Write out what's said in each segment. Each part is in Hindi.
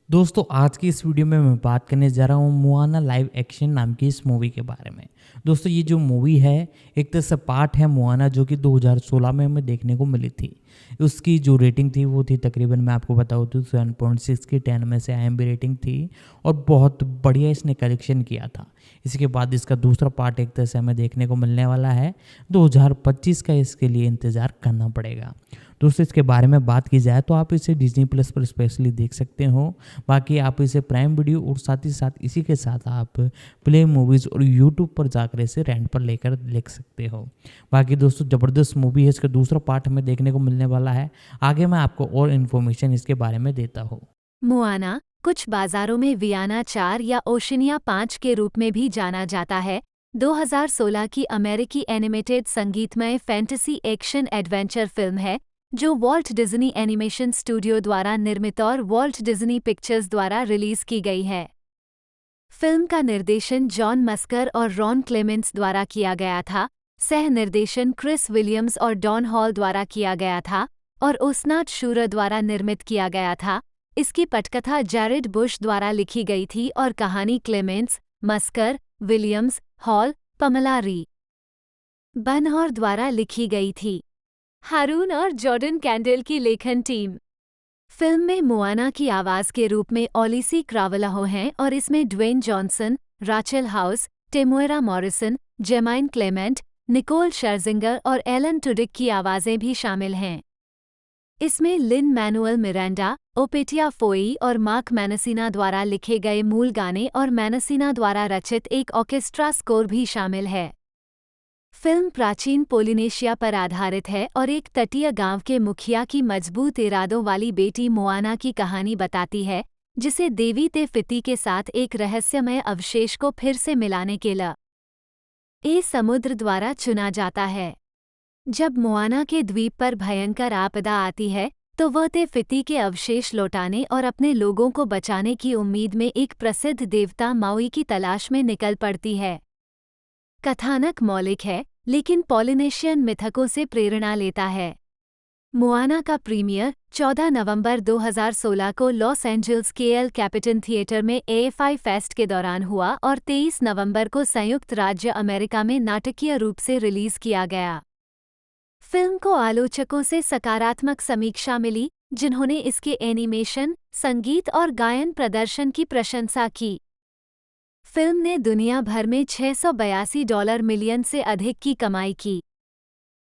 दोस्तों आज की इस वीडियो में मैं बात करने जा रहा हूँ मुआना लाइव एक्शन नाम की इस मूवी के बारे में। दोस्तों ये जो मूवी है एक तरह से पार्ट है मुआना जो कि 2016 में हमें देखने को मिली थी। उसकी जो रेटिंग थी वो थी तकरीबन मैं आपको बताऊँ तो 7.6 की 10 में से IMDb रेटिंग थी और बहुत बढ़िया इसने कलेक्शन किया था। इसके बाद इसका दूसरा पार्ट एक तरह से हमें देखने को मिलने वाला है 2025 का। इसके लिए इंतज़ार करना पड़ेगा। दोस्तों इसके बारे में बात की जाए तो आप इसे डिज्नी प्लस पर स्पेशली देख सकते हो। बाकी आप इसे प्राइम वीडियो और साथ ही साथ इसी के साथ आप प्ले मूवीज़ और यूट्यूब पर जाकर इसे रेंट पर लेकर देख सकते हो। बाकी दोस्तों ज़बरदस्त मूवी है। इसका दूसरा पार्ट हमें देखने को मिलने वाला है। आगे मैं आपको और इन्फॉर्मेशन इसके बारे में देता हूँ। मुआना कुछ बाजारों में वियाना 4 या ओशनिया 5 के रूप में भी जाना जाता है। 2016 की अमेरिकी एनिमेटेड संगीतमय फैंटेसी एक्शन एडवेंचर फिल्म है जो वॉल्ट डिज्नी एनिमेशन स्टूडियो द्वारा निर्मित और वॉल्ट डिज्नी पिक्चर्स द्वारा रिलीज की गई है। फिल्म का निर्देशन जॉन मस्कर और रॉन क्लेमेंट्स द्वारा किया गया था। सह निर्देशन क्रिस विलियम्स और डॉन हॉल द्वारा किया गया था और ओस्नाट शूरर द्वारा निर्मित किया गया था। इसकी पटकथा जैरेड बुश द्वारा लिखी गई थी और कहानी क्लेमेंट्स, मस्कर, विलियम्स, हॉल, पमला री बनहौर द्वारा लिखी गई थी। हारून और जॉर्डन कैंडल की लेखन टीम। फिल्म में मुआना की आवाज के रूप में ओलिसी क्रावलाहो हैं और इसमें Dwayne Johnson, Rachel House, Temuera Morrison, Jemaine Clement, Nicole Scherzinger और एलन टुडिक की आवाजें भी शामिल हैं। इसमें लिन मैनुअल मिरांडा, ओपेटिया फोई और मार्क मैनसीना द्वारा लिखे गए मूल गाने और मैनसीना द्वारा रचित एक ऑर्केस्ट्रा स्कोर भी शामिल है। फिल्म प्राचीन पोलिनेशिया पर आधारित है और एक तटीय गांव के मुखिया की मजबूत इरादों वाली बेटी मोआना की कहानी बताती है, जिसे देवी ते फिती के साथ एक रहस्यमय अवशेष को फिर से मिलाने के लिए समुद्र द्वारा चुना जाता है। जब मोआना के द्वीप पर भयंकर आपदा आती है तो वह ते फिती के अवशेष लौटाने और अपने लोगों को बचाने की उम्मीद में एक प्रसिद्ध देवता माउई की तलाश में निकल पड़ती है। कथानक मौलिक है लेकिन पॉलिनेशियन मिथकों से प्रेरणा लेता है। मुआना का प्रीमियर 14 नवंबर 2016 को लॉस एंजल्स के एल कैपिटन थिएटर में AFI फेस्ट के दौरान हुआ और 23 नवंबर को संयुक्त राज्य अमेरिका में नाटकीय रूप से रिलीज किया गया। फिल्म को आलोचकों से सकारात्मक समीक्षा मिली, जिन्होंने इसके एनिमेशन, संगीत और गायन प्रदर्शन की प्रशंसा की। फिल्म ने दुनिया भर में $682 मिलियन से अधिक की कमाई की।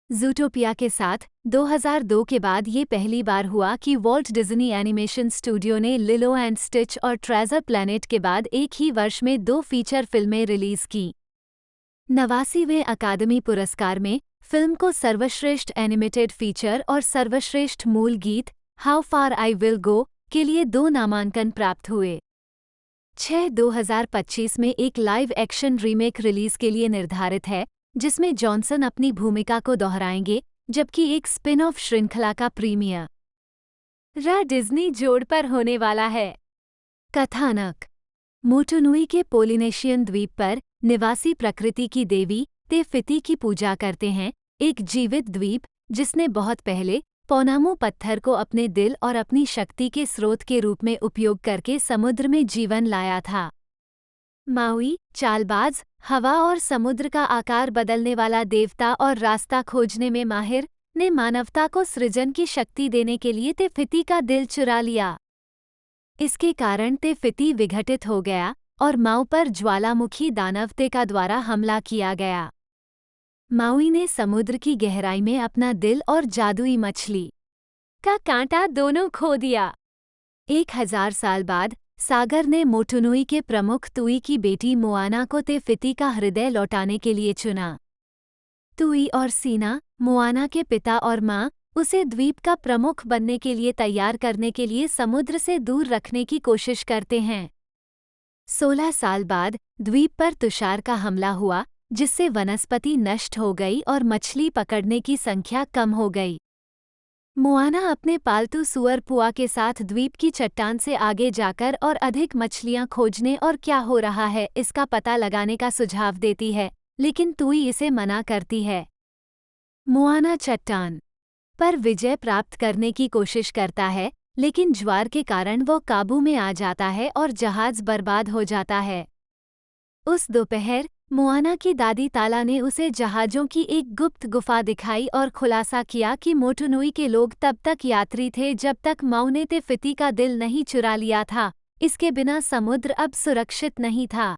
ज़ूटोपिया के साथ 2002 के बाद ये पहली बार हुआ कि वॉल्ट डिज्नी एनिमेशन स्टूडियो ने लिलो एंड स्टिच और ट्रेजर प्लैनेट के बाद एक ही वर्ष में 2 फीचर फिल्में रिलीज की। 89वें अकादमी पुरस्कार में फिल्म को सर्वश्रेष्ठ एनिमेटेड फीचर और सर्वश्रेष्ठ मूल गीत how far I will go के लिए 2 नामांकन प्राप्त हुए। 2025 में एक लाइव एक्शन रीमेक रिलीज के लिए निर्धारित है, जिसमें जॉनसन अपनी भूमिका को दोहराएंगे, जबकि एक स्पिन ऑफ श्रृंखला का प्रीमियर डिज्नी जोड़ पर होने वाला है। कथानक मोटुनुई के पोलिनेशियन द्वीप पर निवासी प्रकृति की देवी ते फिती की पूजा करते हैं, एक जीवित द्वीप जिसने बहुत पहले पौनामो पत्थर को अपने दिल और अपनी शक्ति के स्रोत के रूप में उपयोग करके समुद्र में जीवन लाया था। माउई, चालबाज, हवा और समुद्र का आकार बदलने वाला देवता और रास्ता खोजने में माहिर, ने मानवता को सृजन की शक्ति देने के लिए ते फिती का दिल चुरा लिया। इसके कारण ते फिती विघटित हो गया और माउ पर ज्वालामुखी दानवतेका द्वारा हमला किया गया। माउई ने समुद्र की गहराई में अपना दिल और जादुई मछली का कांटा दोनों खो दिया। 1000 साल बाद सागर ने मोटुनुई के प्रमुख तुई की बेटी मोआना को ते फिती का हृदय लौटाने के लिए चुना। तुई और सीना, मोआना के पिता और माँ, उसे द्वीप का प्रमुख बनने के लिए तैयार करने के लिए समुद्र से दूर रखने की कोशिश करते हैं। 16 साल बाद द्वीप पर तुषार का हमला हुआ, जिससे वनस्पति नष्ट हो गई और मछली पकड़ने की संख्या कम हो गई। मोआना अपने पालतू सुअर पुआ के साथ द्वीप की चट्टान से आगे जाकर और अधिक मछलियां खोजने और क्या हो रहा है इसका पता लगाने का सुझाव देती है, लेकिन तुई इसे मना करती है। मोआना चट्टान पर विजय प्राप्त करने की कोशिश करता है, लेकिन ज्वार के कारण वो काबू में आ जाता है और जहाज बर्बाद हो जाता है। उस दोपहर मोआना की दादी ताला ने उसे जहाज़ों की एक गुप्त गुफा दिखाई और खुलासा किया कि मोटुनुई के लोग तब तक यात्री थे जब तक माऊ ने ते फिती का दिल नहीं चुरा लिया था। इसके बिना समुद्र अब सुरक्षित नहीं था।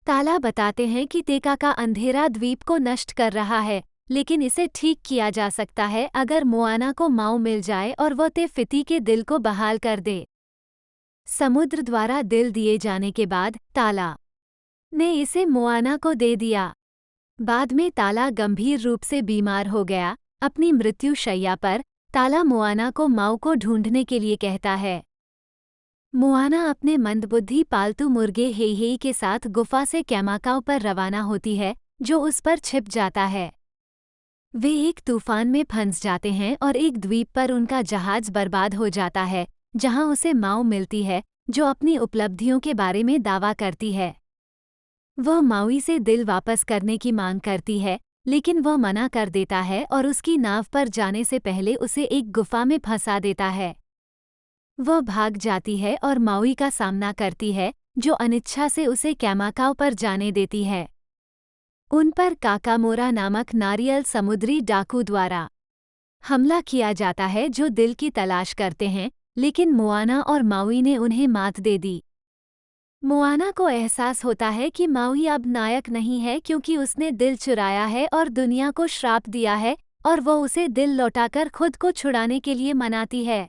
ताला बताते हैं कि तेका का अंधेरा द्वीप को नष्ट कर रहा है, लेकिन इसे ठीक किया जा सकता है अगर मोआना को माऊ मिल जाए और वो ते फिती के दिल को बहाल कर दे। समुद्र द्वारा दिल दिए जाने के बाद ताला ने इसे मोआना को दे दिया। बाद में ताला गंभीर रूप से बीमार हो गया। अपनी मृत्यु शैया पर ताला मोआना को माऊ को ढूंढने के लिए कहता है। मोआना अपने मंदबुद्धि पालतू मुर्गे हेई के साथ गुफा से कैमाकाओ पर रवाना होती है, जो उस पर छिप जाता है। वे एक तूफान में फंस जाते हैं और एक द्वीप पर उनका जहाज बर्बाद हो जाता है, जहां उसे माऊ मिलती है, जो अपनी उपलब्धियों के बारे में दावा करती है। वह माउई से दिल वापस करने की मांग करती है, लेकिन वह मना कर देता है और उसकी नाव पर जाने से पहले उसे एक गुफा में फंसा देता है। वह भाग जाती है और माउई का सामना करती है, जो अनिच्छा से उसे कैमाकाओ पर जाने देती है। उन पर काकामोरा नामक नारियल समुद्री डाकू द्वारा हमला किया जाता है, जो दिल की तलाश करते हैं, लेकिन मोआना और माउई ने उन्हें मात दे दी। मोआना को एहसास होता है कि माउई अब नायक नहीं है क्योंकि उसने दिल चुराया है और दुनिया को श्राप दिया है, और वो उसे दिल लौटाकर खुद को छुड़ाने के लिए मनाती है।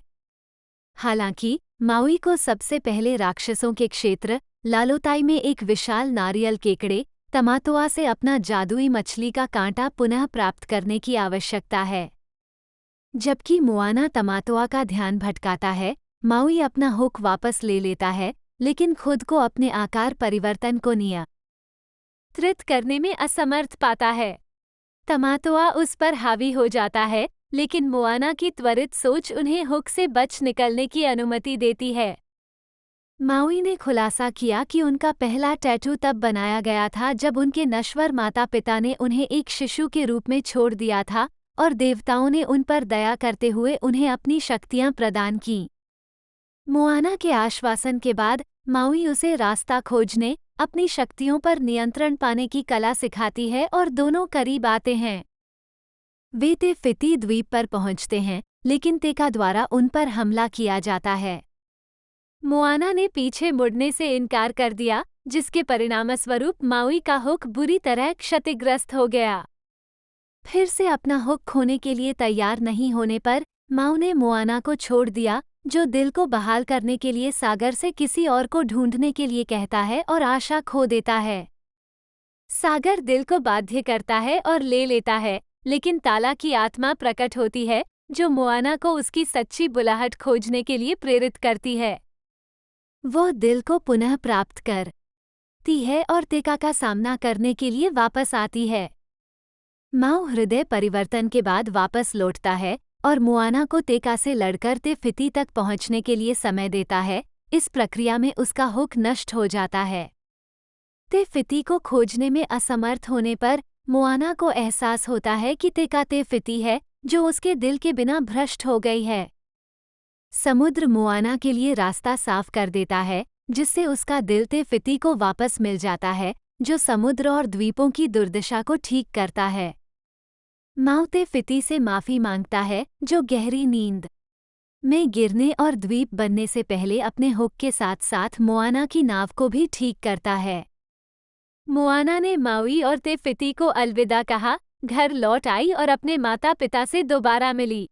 हालांकि माउई को सबसे पहले राक्षसों के क्षेत्र लालोताई में एक विशाल नारियल केकड़े तमातोआ से अपना जादुई मछली का कांटा पुनः प्राप्त करने की आवश्यकता है। जबकि मोआना तमातोआ का ध्यान भटकाता है, माउई अपना हुक वापस ले लेता है, लेकिन खुद को अपने आकार परिवर्तन को नियंत्रित करने में असमर्थ पाता है। तमातोआ उस पर हावी हो जाता है, लेकिन मोआना की त्वरित सोच उन्हें हुक से बच निकलने की अनुमति देती है। माउई ने खुलासा किया कि उनका पहला टैटू तब बनाया गया था जब उनके नश्वर माता पिता ने उन्हें एक शिशु के रूप में छोड़ दिया था, और देवताओं ने उन पर दया करते हुए उन्हें अपनी शक्तियां प्रदान की। मोआना के आश्वासन के बाद माउई उसे रास्ता खोजने, अपनी शक्तियों पर नियंत्रण पाने की कला सिखाती है और दोनों करीब आते हैं। वे ते फिती द्वीप पर पहुंचते हैं, लेकिन तेका द्वारा उन पर हमला किया जाता है। मोआना ने पीछे मुड़ने से इनकार कर दिया, जिसके परिणामस्वरूप माउई का हुक बुरी तरह क्षतिग्रस्त हो गया। फिर से अपना हुक खोने के लिए तैयार नहीं होने पर माऊ ने मोआना को छोड़ दिया, जो दिल को बहाल करने के लिए सागर से किसी और को ढूंढने के लिए कहता है और आशा खो देता है। सागर दिल को बाध्य करता है और ले लेता है, लेकिन ताला की आत्मा प्रकट होती है, जो मोआना को उसकी सच्ची बुलाहट खोजने के लिए प्रेरित करती है। वो दिल को पुनः प्राप्त करती है और तेका का सामना करने के लिए वापस आती है। माऊ हृदय परिवर्तन के बाद वापस लौटता है और मोआना को तेका से लड़कर ते फिती तक पहुंचने के लिए समय देता है। इस प्रक्रिया में उसका हुक नष्ट हो जाता है। ते फिती को खोजने में असमर्थ होने पर मोआना को एहसास होता है कि तेका ते फिती है, जो उसके दिल के बिना भ्रष्ट हो गई है। समुद्र मोआना के लिए रास्ता साफ कर देता है, जिससे उसका दिल ते फिती को वापस मिल जाता है, जो समुद्र और द्वीपों की दुर्दशा को ठीक करता है। माऊ ते फिती से माफी मांगता है, जो गहरी नींद में गिरने और द्वीप बनने से पहले अपने हुक के साथ साथ मोआना की नाव को भी ठीक करता है। मोआना ने माउई और ते फिती को अलविदा कहा, घर लौट आई और अपने माता पिता से दोबारा मिली।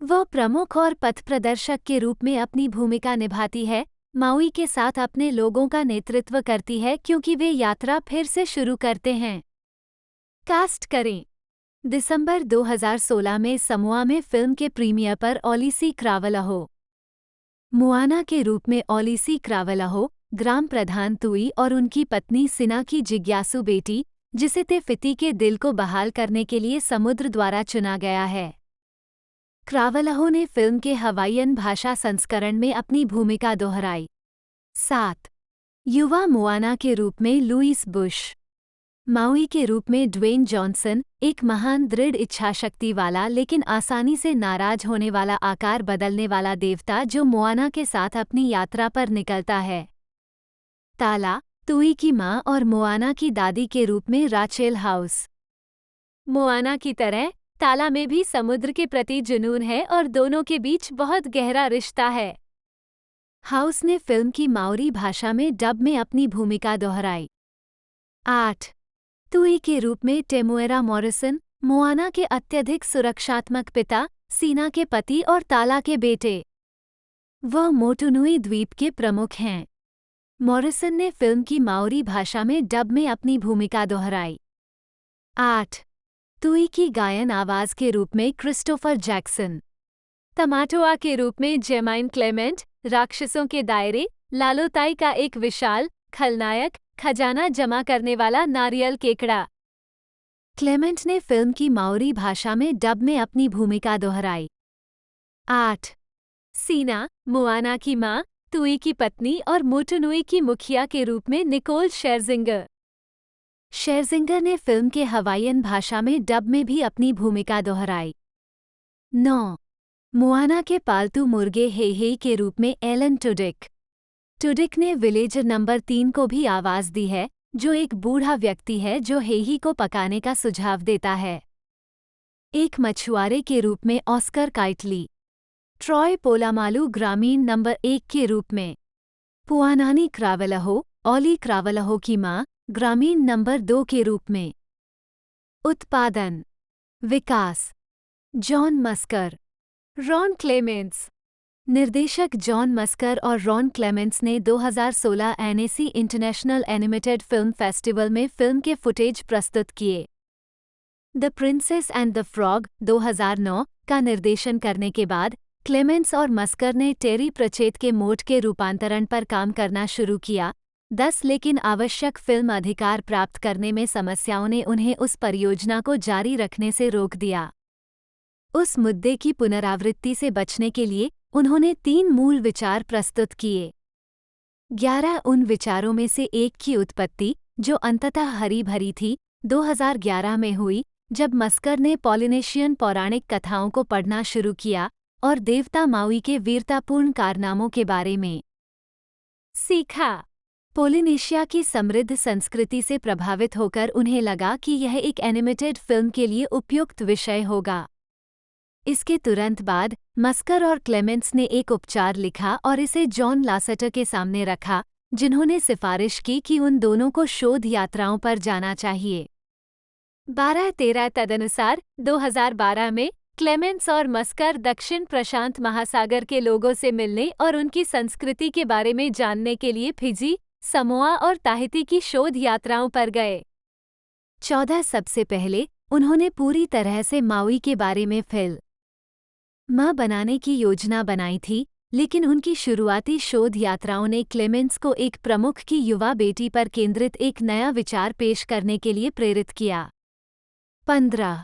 वह प्रमुख और पथप्रदर्शक के रूप में अपनी भूमिका निभाती है, माउई के साथ अपने लोगों का नेतृत्व करती है क्योंकि वे यात्रा फिर से शुरू करते हैं। कास्ट करें। दिसंबर 2016 में समोआ में फिल्म के प्रीमियर पर ओलिसी क्रावलहो मोआना के रूप में ओलिसी क्रावलहो ग्राम प्रधान तुई और उनकी पत्नी सिना की जिज्ञासु बेटी, जिसे ते फिती के दिल को बहाल करने के लिए समुद्र द्वारा चुना गया है। क्रावलहो ने फिल्म के हवाईयन भाषा संस्करण में अपनी भूमिका दोहराई। 7. युवा मोआना के रूप में लुइस बुश। माउई के रूप में ड्वेन जॉनसन, एक महान दृढ़ इच्छाशक्ति वाला लेकिन आसानी से नाराज होने वाला आकार बदलने वाला देवता जो मोआना के साथ अपनी यात्रा पर निकलता है। ताला, तुई की माँ और मोआना की दादी के रूप में राचेल हाउस। मोआना की तरह ताला में भी समुद्र के प्रति जुनून है और दोनों के बीच बहुत गहरा रिश्ता है। हाउस ने फिल्म की माओरी भाषा में डब में अपनी भूमिका दोहराई। 8. तुई के रूप में टेमुएरा मॉरिसन, मोआना के अत्यधिक सुरक्षात्मक पिता, सीना के पति और ताला के बेटे। वह मोटुनुई द्वीप के प्रमुख हैं। मॉरिसन ने फिल्म की माओरी भाषा में डब में अपनी भूमिका दोहराई। 8. तुई की गायन आवाज के रूप में क्रिस्टोफर जैक्सन। तमाटोआ के रूप में जेमाइन क्लेमेंट, राक्षसों के दायरे, लालोताई का एक विशाल खलनायक, खजाना जमा करने वाला नारियल केकड़ा। क्लेमेंट ने फिल्म की माओरी भाषा में डब में अपनी भूमिका दोहराई। 8. सीना, मोआना की माँ, तुई की पत्नी और मोटुनुई की मुखिया के रूप में निकोल शेरजिंगर। शेरजिंगर ने फिल्म के हवाईयन भाषा में डब में भी अपनी भूमिका दोहराई। 9. मोआना के पालतू मुर्गे हेई के रूप में एलन टुडिक। टुडिक ने विलेजर नंबर 3 को भी आवाज दी है, जो एक बूढ़ा व्यक्ति है जो हेई को पकाने का सुझाव देता है। एक मछुआरे के रूप में ऑस्कर काइटली। ट्रॉय पोलामालू ग्रामीण नंबर 1 के रूप में। पुआनानी क्रावलहो, ऑली क्रावलहो की माँ, ग्रामीण नंबर 2 के रूप में। उत्पादन, विकास, जॉन मस्कर, रॉन क्लेमेंट्स। निर्देशक जॉन मस्कर और रॉन क्लेमेंट्स ने 2016 NAC international animated film festival में फिल्म के फुटेज प्रस्तुत किए। The princess and the frog 2009 का निर्देशन करने के बाद क्लेमेंट्स और मस्कर ने टेरी प्रचेत के मोट के रूपांतरण पर काम करना शुरू किया। 10 लेकिन आवश्यक फिल्म अधिकार प्राप्त करने में समस्याओं ने उन्हें उस परियोजना को जारी रखने से रोक दिया। उस मुद्दे की पुनरावृत्ति से बचने के लिए उन्होंने 3 मूल विचार प्रस्तुत किए। 11 उन विचारों में से एक की उत्पत्ति, जो अंततः हरी भरी थी, 2011 में हुई, जब मस्कर ने पॉलिनेशियन पौराणिक कथाओं को पढ़ना शुरू किया और देवता माउई के वीरतापूर्ण कारनामों के बारे में सीखा। पोलिनेशिया की समृद्ध संस्कृति से प्रभावित होकर उन्हें लगा कि यह एक एनिमेटेड फिल्म के लिए उपयुक्त विषय होगा। इसके तुरंत बाद मस्कर और क्लेमेंट्स ने एक उपचार लिखा और इसे जॉन लासेटर के सामने रखा, जिन्होंने सिफारिश की कि उन दोनों को शोध यात्राओं पर जाना चाहिए। 12-13 तदनुसार 2012 में क्लेमेंट्स और मस्कर दक्षिण प्रशांत महासागर के लोगों से मिलने और उनकी संस्कृति के बारे में जानने के लिए फिजी, समोआ और ताहिती की शोध यात्राओं पर गए। 14 सबसे पहले उन्होंने पूरी तरह से माउई के बारे में फिल्म बनाने की योजना बनाई थी, लेकिन उनकी शुरुआती शोध यात्राओं ने क्लेमेंट्स को एक प्रमुख की युवा बेटी पर केंद्रित एक नया विचार पेश करने के लिए प्रेरित किया। 15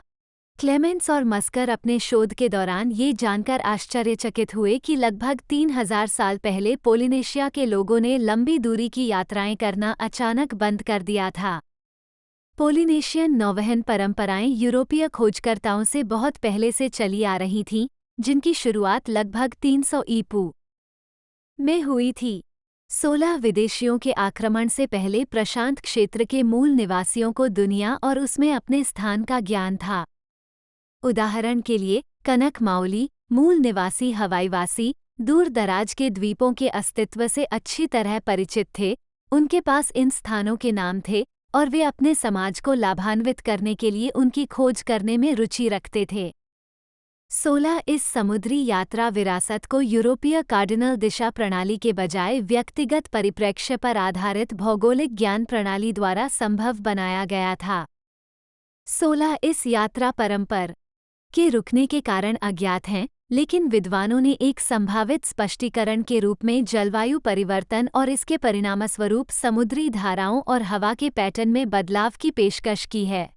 क्लेमेंट्स और मस्कर अपने शोध के दौरान ये जानकर आश्चर्यचकित हुए कि लगभग 3000 साल पहले पोलिनेशिया के लोगों ने लंबी दूरी की यात्राएं करना अचानक बंद कर दिया था। पोलिनेशियन नौवहन परंपराएं यूरोपीय खोजकर्ताओं से बहुत पहले से चली आ रही थीं, जिनकी शुरुआत लगभग 300 ईपू में हुई थी। 16 विदेशियों के आक्रमण से पहले प्रशांत क्षेत्र के मूल निवासियों को दुनिया और उसमें अपने स्थान का ज्ञान था। उदाहरण के लिए, कनक माओली, मूल निवासी हवाईवासी, दूर दराज के द्वीपों के अस्तित्व से अच्छी तरह परिचित थे। उनके पास इन स्थानों के नाम थे और वे अपने समाज को लाभान्वित करने के लिए उनकी खोज करने में रुचि रखते थे। 16 इस समुद्री यात्रा विरासत को यूरोपीय कार्डिनल दिशा प्रणाली के बजाय व्यक्तिगत परिप्रेक्ष्य पर आधारित भौगोलिक ज्ञान प्रणाली द्वारा संभव बनाया गया था। 16 इस यात्रा परंपर के रुकने के कारण अज्ञात हैं, लेकिन विद्वानों ने एक संभावित स्पष्टीकरण के रूप में जलवायु परिवर्तन और इसके परिणामस्वरूप समुद्री धाराओं और हवा के पैटर्न में बदलाव की पेशकश की है।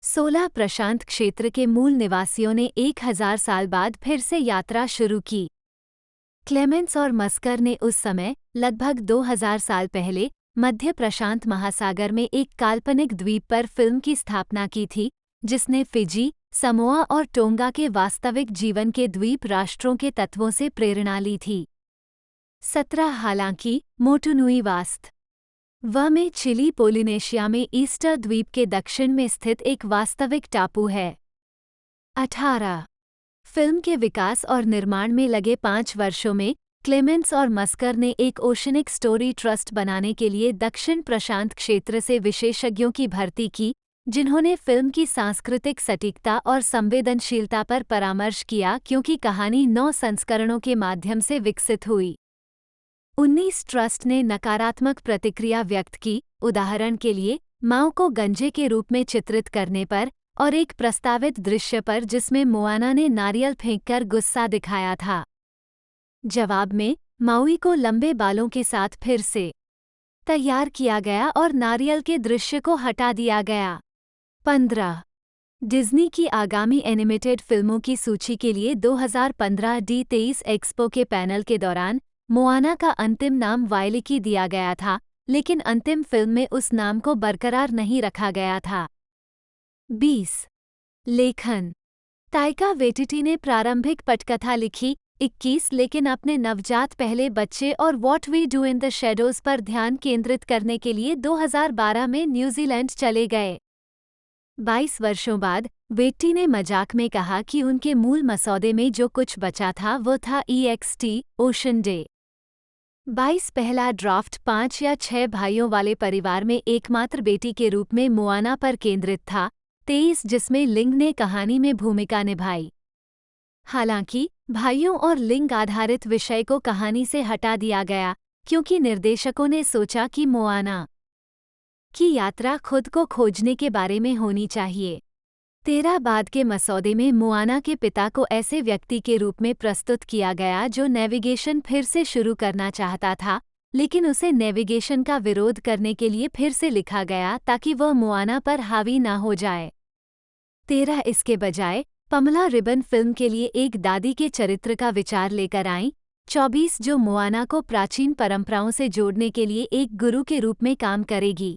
16 प्रशांत क्षेत्र के मूल निवासियों ने 1000 साल बाद फिर से यात्रा शुरू की। क्लेमेंट्स और मस्कर ने उस समय, लगभग 2000 साल पहले, मध्य प्रशांत महासागर में एक काल्पनिक द्वीप पर फिल्म की स्थापना की थी, जिसने फिजी, समोआ और टोंगा के वास्तविक जीवन के द्वीप राष्ट्रों के तत्वों से प्रेरणा ली थी। 17 हालांकि मोटुनुई वास्तव में चिली पोलिनेशिया में ईस्टर द्वीप के दक्षिण में स्थित एक वास्तविक टापू है। 18 फिल्म के विकास और निर्माण में लगे 5 वर्षों में क्लेमेंस और मस्कर ने एक ओशनिक स्टोरी ट्रस्ट बनाने के लिए दक्षिण प्रशांत क्षेत्र से विशेषज्ञों की भर्ती की, जिन्होंने फिल्म की सांस्कृतिक सटीकता और संवेदनशीलता पर परामर्श किया क्योंकि कहानी 9 संस्करणों के माध्यम से विकसित हुई। 19 ट्रस्ट ने नकारात्मक प्रतिक्रिया व्यक्त की, उदाहरण के लिए माओ को गंजे के रूप में चित्रित करने पर और एक प्रस्तावित दृश्य पर जिसमें मोआना ने नारियल फेंककर गुस्सा दिखाया था। जवाब में माउई को लंबे बालों के साथ फिर से तैयार किया गया और नारियल के दृश्य को हटा दिया गया। 15 डिज्नी की आगामी एनिमेटेड फिल्मों की सूची के लिए 2015 D23 एक्सपो के पैनल के दौरान मोआना का अंतिम नाम वाइलिकी दिया गया था, लेकिन अंतिम फिल्म में उस नाम को बरकरार नहीं रखा गया था। 20 लेखन ताइका वेटिटी ने प्रारंभिक पटकथा लिखी। 21 लेकिन अपने नवजात पहले बच्चे और what we do in the shadows पर ध्यान केंद्रित करने के लिए 2012 में न्यूजीलैंड चले गए। 22 वर्षों बाद वेट्टी ने मजाक में कहा कि उनके मूल मसौदे में जो कुछ बचा था वो था EXT ओशन डे। 22 पहला ड्राफ्ट 5 या 6 भाइयों वाले परिवार में एकमात्र बेटी के रूप में मोआना पर केंद्रित था। 23 जिसमें लिंग ने कहानी में भूमिका निभाई। हालांकि भाइयों और लिंग आधारित विषय को कहानी से हटा दिया गया क्योंकि निर्देशकों ने सोचा कि मोआना की यात्रा खुद को खोजने के बारे में होनी चाहिए। 13 बाद के मसौदे में मोआना के पिता को ऐसे व्यक्ति के रूप में प्रस्तुत किया गया जो नेविगेशन फिर से शुरू करना चाहता था, लेकिन उसे नेविगेशन का विरोध करने के लिए फिर से लिखा गया ताकि वह मोआना पर हावी ना हो जाए। 13 इसके बजाय पमला रिबन फिल्म के लिए एक दादी के चरित्र का विचार लेकर आईं। 24 जो मोआना को प्राचीन परंपराओं से जोड़ने के लिए एक गुरु के रूप में काम करेगी।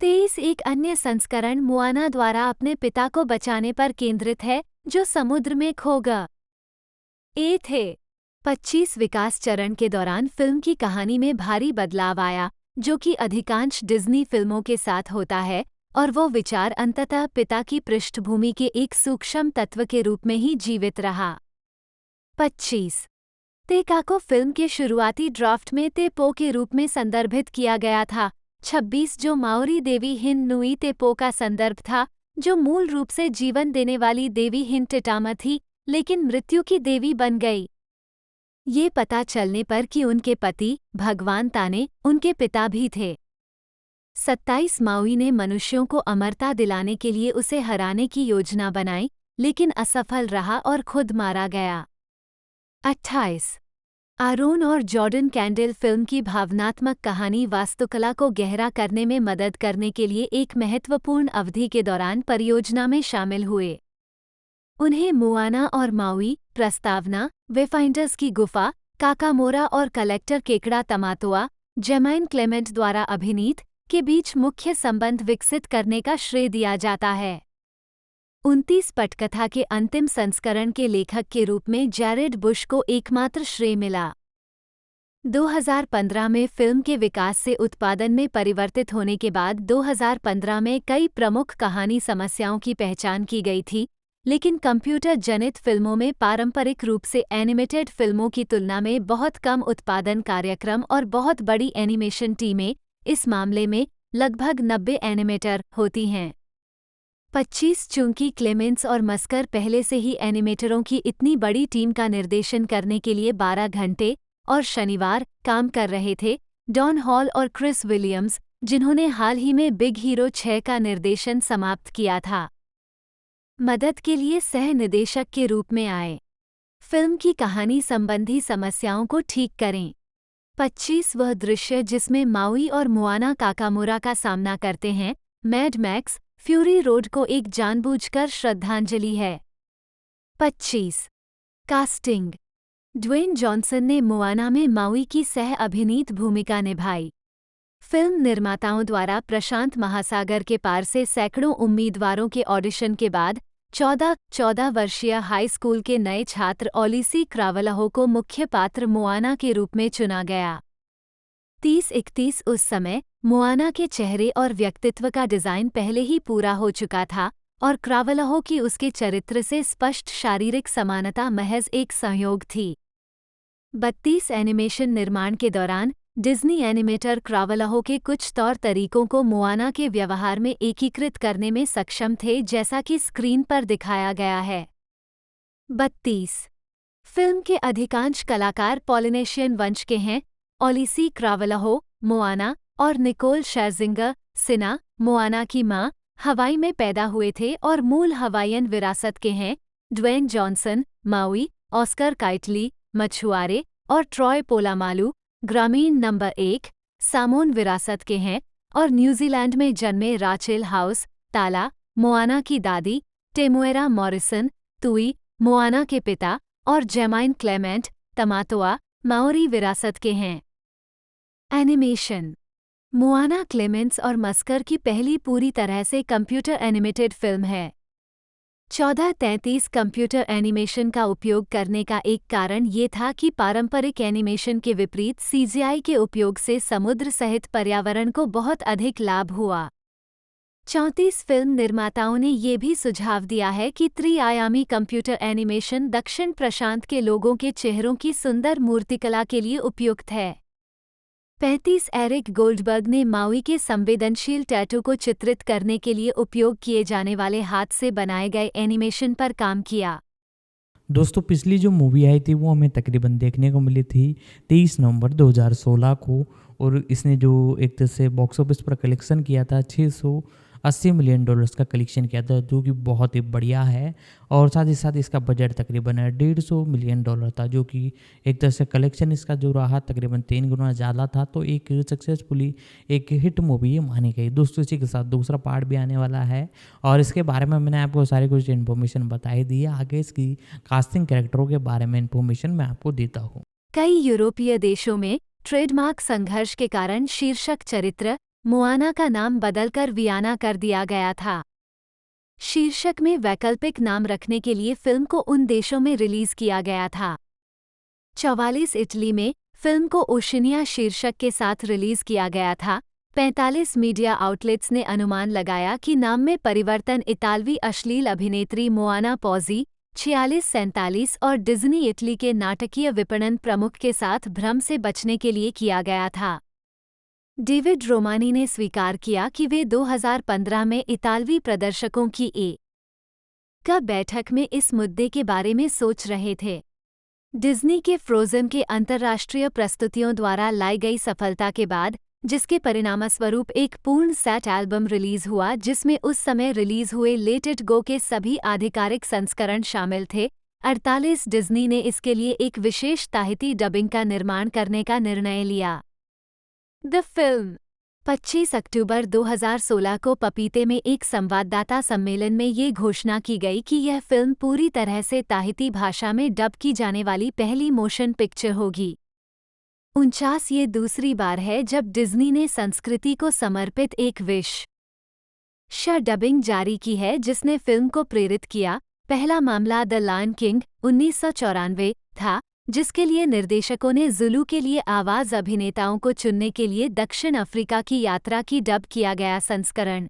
23 एक अन्य संस्करण मोआना द्वारा अपने पिता को बचाने पर केंद्रित है जो समुद्र में खो गए थे। 25 विकास चरण के दौरान फिल्म की कहानी में भारी बदलाव आया, जो कि अधिकांश डिज्नी फिल्मों के साथ होता है, और वो विचार अंततः पिता की पृष्ठभूमि के एक सूक्ष्म तत्व के रूप में ही जीवित रहा। 25 तेका को फिल्म के शुरुआती ड्राफ्ट में तेपो के रूप में संदर्भित किया गया था। 26 जो माओरी देवी हिन नुई तेपो का संदर्भ था, जो मूल रूप से जीवन देने वाली देवी हिन टिटामा थी, लेकिन मृत्यु की देवी बन गई। ये पता चलने पर कि उनके पति भगवान ताने उनके पिता भी थे। 27 माउई ने मनुष्यों को अमरता दिलाने के लिए उसे हराने की योजना बनाई, लेकिन असफल रहा और खुद मारा गया। 28 आरोन और जॉर्डन कैंडल फिल्म की भावनात्मक कहानी वास्तुकला को गहरा करने में मदद करने के लिए एक महत्वपूर्ण अवधि के दौरान परियोजना में शामिल हुए। उन्हें मोआना और माउई, प्रस्तावना, वेफाइंडर्स की गुफा, काकामोरा और कलेक्टर केकड़ा तमातोआ, जेमाइन क्लेमेंट द्वारा अभिनीत के बीच मुख्य संबंध विकसित करने का श्रेय दिया जाता है। 29 पटकथा के अंतिम संस्करण के लेखक के रूप में जैरेड बुश को एकमात्र श्रेय मिला। 2015 में फिल्म के विकास से उत्पादन में परिवर्तित होने के बाद 2015 में कई प्रमुख कहानी समस्याओं की पहचान की गई थी, लेकिन कंप्यूटर जनित फिल्मों में पारंपरिक रूप से एनिमेटेड फिल्मों की तुलना में बहुत कम उत्पादन कार्यक्रम और बहुत बड़ी एनिमेशन टीमें, इस मामले में लगभग 90 एनिमेटर, होती हैं। 25 चूंकि क्लेमेंस और मस्कर पहले से ही एनिमेटरों की इतनी बड़ी टीम का निर्देशन करने के लिए 12 घंटे और शनिवार काम कर रहे थे, डॉन हॉल और क्रिस विलियम्स, जिन्होंने हाल ही में बिग हीरो 6 का निर्देशन समाप्त किया था, मदद के लिए सह निदेशक के रूप में आए। फिल्म की कहानी संबंधी समस्याओं को ठीक करें। 25 वह दृश्य जिसमें माउई और मोआना काकामोरा का सामना करते हैं, मैड मैक्स फ्यूरी रोड को एक जानबूझकर श्रद्धांजलि है। 25 कास्टिंग ड्वेन जॉनसन ने मोआना में माउई की सह अभिनीत भूमिका निभाई। फिल्म निर्माताओं द्वारा प्रशांत महासागर के पार से सैकड़ों उम्मीदवारों के ऑडिशन के बाद 14 वर्षीय हाई स्कूल के नए छात्र ओलिसी क्रावलहो को मुख्य पात्र मोआना के रूप में चुना गया। 30-31 उस समय मोआना के चेहरे और व्यक्तित्व का डिजाइन पहले ही पूरा हो चुका था और क्रावलहो की उसके चरित्र से स्पष्ट शारीरिक समानता महज एक संयोग थी। 32 एनिमेशन निर्माण के दौरान डिज्नी एनिमेटर क्रावलहो के कुछ तौर तरीकों को मोआना के व्यवहार में एकीकृत करने में सक्षम थे, जैसा कि स्क्रीन पर दिखाया गया है। 32 फिल्म के अधिकांश कलाकार पॉलिनेशियन वंश के हैं। ओलिसी क्रावलहो मोआना और निकोल शेरजिंगर सिना मोआना की मां हवाई में पैदा हुए थे और मूल हवाईयन विरासत के हैं। ड्वेन जॉनसन माउई, ऑस्कर काइटली मछुआरे और ट्रॉय पोलामालू ग्रामीण नंबर 1 सामोन विरासत के हैं और न्यूजीलैंड में जन्मे राचेल हाउस ताला मोआना की दादी, टेमुएरा मॉरिसन तुई मोआना के पिता और जेमाइन क्लेमेंट तमातोआ माओरी विरासत के हैं। एनिमेशन मोआना क्लेमेंट्स और मस्कर की पहली पूरी तरह से कंप्यूटर एनिमेटेड फिल्म है। 1433 कंप्यूटर एनिमेशन का उपयोग करने का एक कारण ये था कि पारंपरिक एनिमेशन के विपरीत सीजीआई के उपयोग से समुद्र सहित पर्यावरण को बहुत अधिक लाभ हुआ। 34 फिल्म निर्माताओं ने ये भी सुझाव दिया है कि त्रि-आयामी कंप्यूटर एनिमेशन दक्षिण प्रशांत के लोगों के चेहरों की सुंदर मूर्तिकला के लिए उपयुक्त है। 35 एरिक गोल्डबर्ग ने माउई के संवेदनशील टैटू को चित्रित करने के लिए उपयोग किए जाने वाले हाथ से बनाए गए एनिमेशन पर काम किया। दोस्तों पिछली जो मूवी आई थी वो हमें तकरीबन देखने को मिली थी 23 नवंबर 2016 को, और इसने जो एक तरह से बॉक्स ऑफिस पर कलेक्शन किया था $680 मिलियन का कलेक्शन किया था, जो कि बहुत ही बढ़िया है। और साथ ही साथ इसका बजट तकरीबन $150 मिलियन था, जो कि एक तरह से कलेक्शन इसका जो रहा तकरीबन 3 गुना ज़्यादा था। तो एक सक्सेसफुली एक हिट मूवी ये मानी गई। दोस्तों इसी के साथ दूसरा पार्ट भी आने वाला है और इसके बारे में मैंने आपको सारी कुछ इन्फॉर्मेशन बताई दी है। आगे इसकी कास्टिंग कैरेक्टरों के बारे में इन्फॉर्मेशन मैं आपको देता हूँ। कई यूरोपीय देशों में ट्रेडमार्क संघर्ष के कारण शीर्षक चरित्र मोआना का नाम बदलकर वियाना कर दिया गया था। शीर्षक में वैकल्पिक नाम रखने के लिए फिल्म को उन देशों में रिलीज किया गया था। 44 इटली में फिल्म को ओशिनिया शीर्षक के साथ रिलीज किया गया था। 45 मीडिया आउटलेट्स ने अनुमान लगाया कि नाम में परिवर्तन इतालवी अश्लील अभिनेत्री मोआना पॉजी 46-47 और डिज्नी इटली के नाटकीय विपणन प्रमुख के साथ भ्रम से बचने के लिए किया गया था। डेविड रोमानी ने स्वीकार किया कि वे 2015 में इतालवी प्रदर्शकों की एक बैठक में इस मुद्दे के बारे में सोच रहे थे। डिज्नी के फ्रोजन के अंतर्राष्ट्रीय प्रस्तुतियों द्वारा लाई गई सफलता के बाद, जिसके परिणामस्वरूप एक पूर्ण सेट एल्बम रिलीज हुआ जिसमें उस समय रिलीज हुए लेट इट गो के सभी आधिकारिक संस्करण शामिल थे, 48 डिज्नी ने इसके लिए एक विशेष ताहिती डबिंग का निर्माण करने का निर्णय लिया। द फिल्म 25 अक्टूबर 2016 को पपीते में एक संवाददाता सम्मेलन में ये घोषणा की गई कि यह फिल्म पूरी तरह से ताहिती भाषा में डब की जाने वाली पहली मोशन पिक्चर होगी। 49 ये दूसरी बार है जब डिज्नी ने संस्कृति को समर्पित एक विशेष डबिंग जारी की है जिसने फिल्म को प्रेरित किया। पहला मामला द लायन किंग 1994 था, जिसके लिए निर्देशकों ने जुलू के लिए आवाज अभिनेताओं को चुनने के लिए दक्षिण अफ्रीका की यात्रा की डब किया गया संस्करण।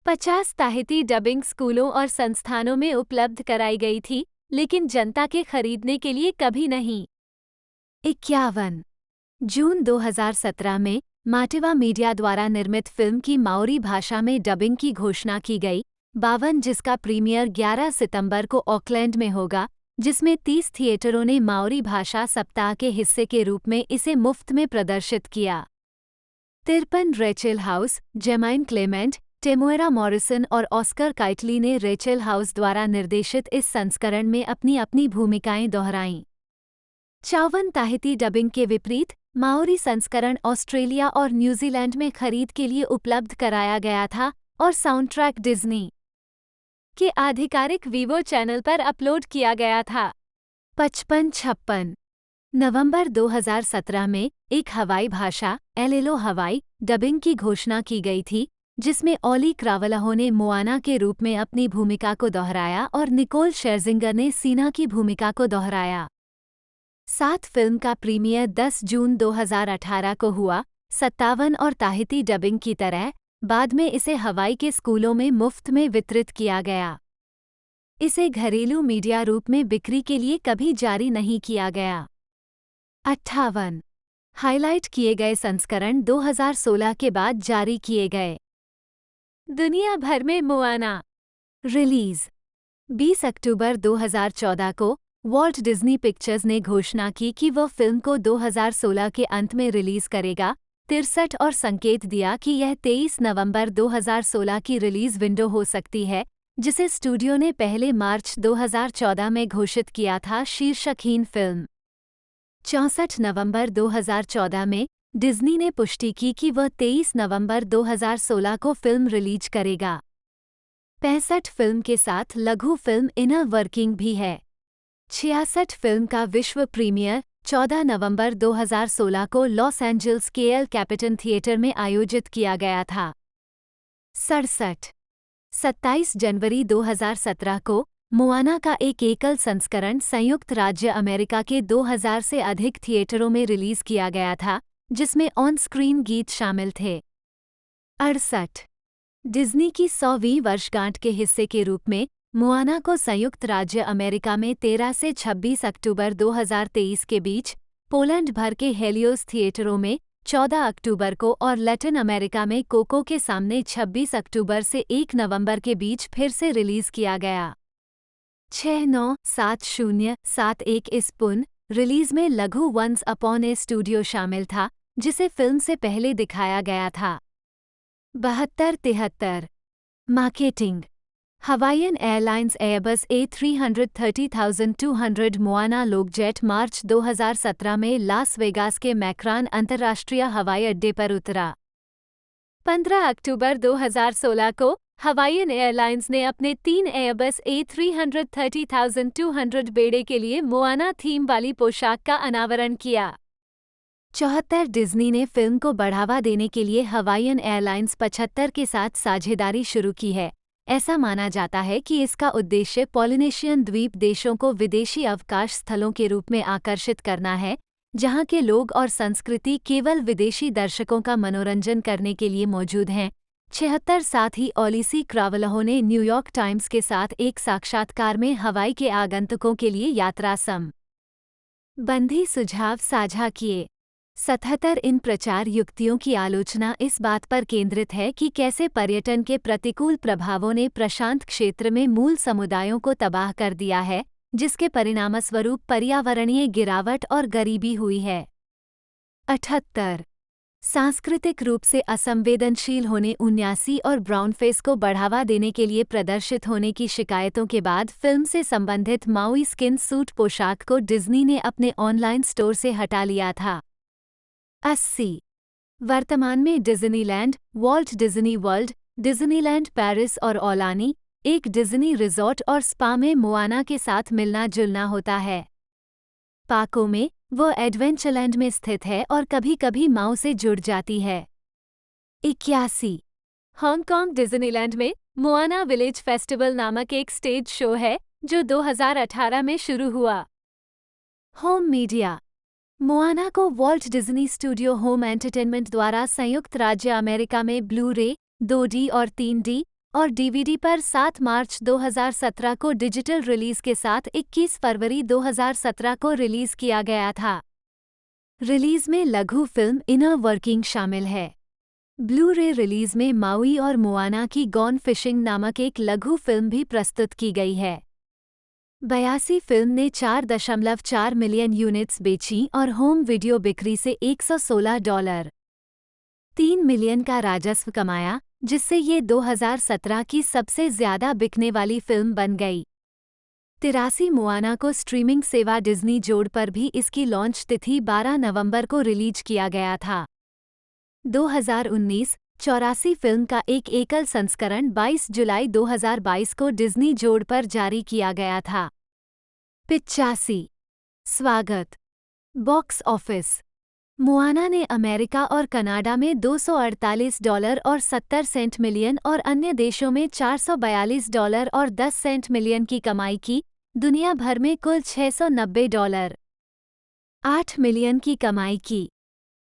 50 ताहिती डबिंग स्कूलों और संस्थानों में उपलब्ध कराई गई थी, लेकिन जनता के खरीदने के लिए कभी नहीं। 51 जून 2017 में माटिवा मीडिया द्वारा निर्मित फिल्म की माओरी भाषा में डबिंग की घोषणा की गई। 52 जिसका प्रीमियर 11 सितंबर को ऑकलैंड में होगा, जिसमें 30 थिएटरों ने माओरी भाषा सप्ताह के हिस्से के रूप में इसे मुफ्त में प्रदर्शित किया। 53 रेचेल हाउस, जेमाइन क्लेमेंट, टेमुएरा मॉरिसन और ऑस्कर काइटली ने रेचेल हाउस द्वारा निर्देशित इस संस्करण में अपनी अपनी भूमिकाएं दोहराईं। 54 ताहिती डबिंग के विपरीत माओरी संस्करण ऑस्ट्रेलिया और न्यूजीलैंड में खरीद के लिए उपलब्ध कराया गया था और साउंडट्रैक डिज्नी के आधिकारिक वीवो चैनल पर अपलोड किया गया था। 55 नवंबर 2017 में एक हवाई भाषा एलेलो हवाई डबिंग की घोषणा की गई थी, जिसमें ओली क्रावलहो ने मोआना के रूप में अपनी भूमिका को दोहराया और निकोल शेरजिंगर ने सीना की भूमिका को दोहराया। साथ फिल्म का प्रीमियर 10 जून 2018 को हुआ। 57 और ताहिती डबिंग की तरह बाद में इसे हवाई के स्कूलों में मुफ्त में वितरित किया गया। इसे घरेलू मीडिया रूप में बिक्री के लिए कभी जारी नहीं किया गया। 58 हाइलाइट किए गए संस्करण 2016 के बाद जारी किए गए। दुनिया भर में मोआना रिलीज 20 अक्टूबर 2014 को वॉल्ट डिज्नी पिक्चर्स ने घोषणा की कि वह फिल्म को 2016 के अंत में रिलीज करेगा। 63 और संकेत दिया कि यह 23 नवंबर 2016 की रिलीज विंडो हो सकती है, जिसे स्टूडियो ने पहले मार्च 2014 में घोषित किया था। शीर्षकहीन फिल्म 64 नवंबर 2014 में डिज्नी ने पुष्टि की कि वह 23 नवंबर 2016 को फिल्म रिलीज करेगा। 65 फिल्म के साथ लघु फिल्म इनर वर्किंग भी है। 66 फिल्म का विश्व प्रीमियर 14 नवंबर 2016 को लॉस एंजल्स के एल कैपिटन थिएटर में आयोजित किया गया था। 67 27 जनवरी 2017 को मोआना का एक एकल संस्करण संयुक्त राज्य अमेरिका के 2000 से अधिक थिएटरों में रिलीज किया गया था, जिसमें ऑन स्क्रीन गीत शामिल थे। 68 डिज्नी की 100वीं वर्षगांठ के हिस्से के रूप में मोआना को संयुक्त राज्य अमेरिका में 13 से 26 अक्टूबर 2023 के बीच, पोलैंड भर के हेलियोस थिएटरों में 14 अक्टूबर को और लैटिन अमेरिका में कोको के सामने 26 अक्टूबर से 1 नवंबर के बीच फिर से रिलीज किया गया। 697071 इस पुन रिलीज में लघु वंस अपॉन ए स्टूडियो शामिल था, जिसे फिल्म से पहले दिखाया गया था। 7273 marketing Hawaiian Airlines Airbus A330-200 Moana लोकजेट मार्च 2017 में लास वेगास के मैक्रान अंतर्राष्ट्रीय हवाई अड्डे पर उतरा। 15 अक्टूबर 2016 को हवाईयन एयरलाइंस ने अपने 3 एयरबस A330-200 बेड़े के लिए मोआना थीम वाली पोशाक का अनावरण किया। 74 डिज्नी ने फिल्म को बढ़ावा देने के लिए हवाईयन एयरलाइंस 75 के साथ साझेदारी शुरू की है। ऐसा माना जाता है कि इसका उद्देश्य पॉलिनेशियन द्वीप देशों को विदेशी अवकाश स्थलों के रूप में आकर्षित करना है, जहां के लोग और संस्कृति केवल विदेशी दर्शकों का मनोरंजन करने के लिए मौजूद हैं। 76 साथ ही ओलिसी क्रावलहो ने न्यूयॉर्क टाइम्स के साथ एक साक्षात्कार में हवाई के आगंतुकों के लिए यात्रा संबंधी सुझाव साझा किए। 77 इन प्रचार युक्तियों की आलोचना इस बात पर केंद्रित है कि कैसे पर्यटन के प्रतिकूल प्रभावों ने प्रशांत क्षेत्र में मूल समुदायों को तबाह कर दिया है, जिसके परिणामस्वरूप पर्यावरणीय गिरावट और गरीबी हुई है। 78 सांस्कृतिक रूप से असंवेदनशील होने 79 और ब्राउनफेस को बढ़ावा देने के लिए प्रदर्शित होने की शिकायतों के बाद फिल्म से संबंधित माउई स्किन सूट पोशाक को डिज्नी ने अपने ऑनलाइन स्टोर से हटा लिया था। 80 वर्तमान में Disneyland, Walt Disney world, Disneyland Paris और ओलानी, एक डिज्नी रिजॉर्ट और स्पा में मोआना के साथ मिलना जुलना होता है। पाको में वो एडवेंचरलैंड में स्थित है और कभी कभी माओ से जुड़ जाती है। 81 हांगकांग डिज्नीलैंड में मोआना विलेज फेस्टिवल नामक एक स्टेज शो है, जो 2018 में शुरू हुआ। होम मीडिया मोआना को Walt Disney studio home entertainment द्वारा संयुक्त राज्य अमेरिका में ब्लू रे 2D और 3D और DVD पर 7 मार्च 2017 को डिजिटल रिलीज के साथ 21 फरवरी 2017 को रिलीज किया गया था। रिलीज में लघु फिल्म इनर वर्किंग शामिल है। ब्लू रे रिलीज में माउई और मोआना की गॉन फिशिंग नामक एक लघु फिल्म भी प्रस्तुत की गई है। 82 फिल्म ने $4.4 मिलियन यूनिट्स बेची और होम वीडियो बिक्री से $116.3 मिलियन का राजस्व कमाया, जिससे ये 2017 की सबसे ज्यादा बिकने वाली फिल्म बन गई। 83 मोआना को स्ट्रीमिंग सेवा डिज्नी जोड़ पर भी इसकी लॉन्च तिथि 12 नवंबर को रिलीज किया गया था। 2019 84 फिल्म का एक एकल संस्करण 22 जुलाई 2022 को डिज्नी जोड़ पर जारी किया गया था। 85 स्वागत बॉक्स ऑफिस मुआना ने अमेरिका और कनाडा में $248 और 70 सेंट मिलियन और अन्य देशों में $442 और 10 सेंट मिलियन की कमाई की। दुनिया भर में कुल $690 8 मिलियन की कमाई की।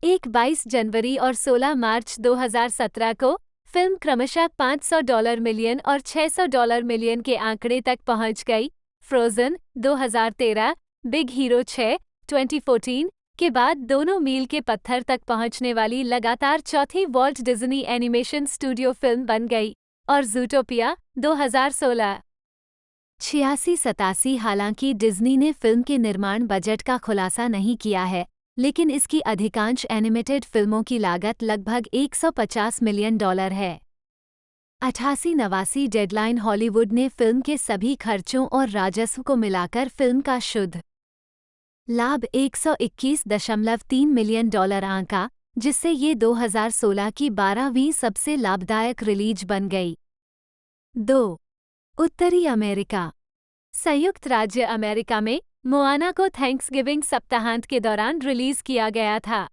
22 जनवरी और 16 मार्च 2017 को फिल्म क्रमशः $500 मिलियन और $600 मिलियन के आंकड़े तक पहुंच गई। फ्रोजन 2013, बिग हीरो 6 2014 के बाद दोनों मील के पत्थर तक पहुंचने वाली लगातार चौथी Walt Disney animation studio film बन गई। और ज़ूटोपिया 2016 86-87। हालांकि डिज्नी ने फिल्म के निर्माण बजट का खुलासा नहीं किया है, लेकिन इसकी अधिकांश एनिमेटेड फिल्मों की लागत लगभग $150 मिलियन है। 88-89 डेडलाइन हॉलीवुड ने फिल्म के सभी खर्चों और राजस्व को मिलाकर फिल्म का शुद्ध लाभ $121.3 मिलियन आंका, जिससे ये 2016 की 12वीं सबसे लाभदायक रिलीज बन गई। 2. उत्तरी अमेरिका। संयुक्त राज्य अमेरिका में मोआना को थैंक्सगिविंग सप्ताहांत के दौरान रिलीज किया गया था।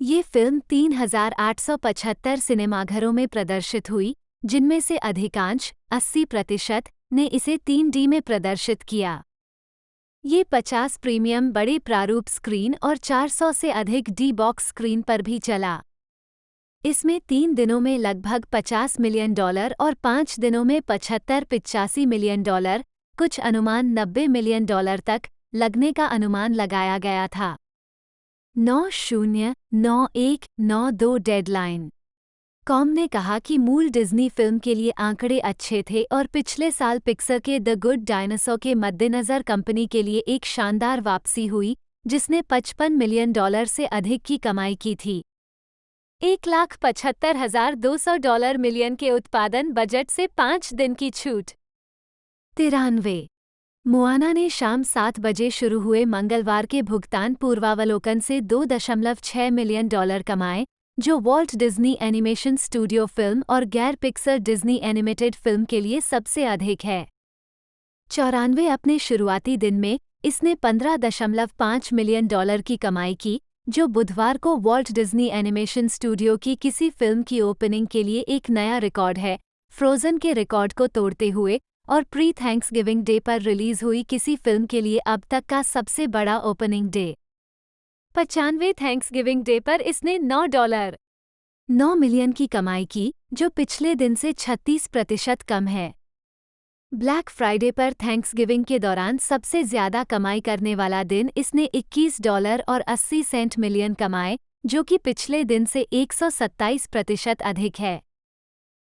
ये फिल्म 3,875 सिनेमाघरों में प्रदर्शित हुई, जिनमें से अधिकांश 80% ने इसे 3D में प्रदर्शित किया। ये 50 प्रीमियम बड़े प्रारूप स्क्रीन और 400 से अधिक डी-बॉक्स स्क्रीन पर भी चला। इसमें 3 दिनों में लगभग $50 मिलियन और 5 दिनों में 75-85 मिलियन, कुछ अनुमान $90 मिलियन तक लगने का अनुमान लगाया गया था। 909192 डेडलाइन कॉम ने कहा कि मूल डिज्नी फिल्म के लिए आंकड़े अच्छे थे और पिछले साल पिक्सर के द गुड डायनासोर के मद्देनज़र कंपनी के लिए एक शानदार वापसी हुई, जिसने $55 मिलियन से अधिक की कमाई की थी। $1,75,200 मिलियन के उत्पादन बजट से 5 दिन की छूट। 93 मोआना ने शाम 7 बजे शुरू हुए मंगलवार के भुगतान पूर्वावलोकन से $2.6 मिलियन कमाए, जो Walt Disney animation studio film और गैर पिक्सर डिज्नी एनिमेटेड फिल्म के लिए सबसे अधिक है। 94 अपने शुरुआती दिन में इसने $15.5 मिलियन की कमाई की, जो बुधवार को वॉल्ट डिज्नी एनिमेशन स्टूडियो की किसी फिल्म की ओपनिंग के लिए एक नया रिकॉर्ड है, फ्रोजन के रिकॉर्ड को तोड़ते हुए, और प्री थैंक्सगिविंग डे पर रिलीज हुई किसी फिल्म के लिए अब तक का सबसे बड़ा ओपनिंग डे। 95 थैंक्सगिविंग डे पर इसने $9 मिलियन की कमाई की, जो पिछले दिन से 36% कम है। ब्लैक फ्राइडे पर थैंक्सगिविंग के दौरान सबसे ज्यादा कमाई करने वाला दिन इसने $21 और 80 सेंट मिलियन कमाए, जो कि पिछले दिन से 127% अधिक है।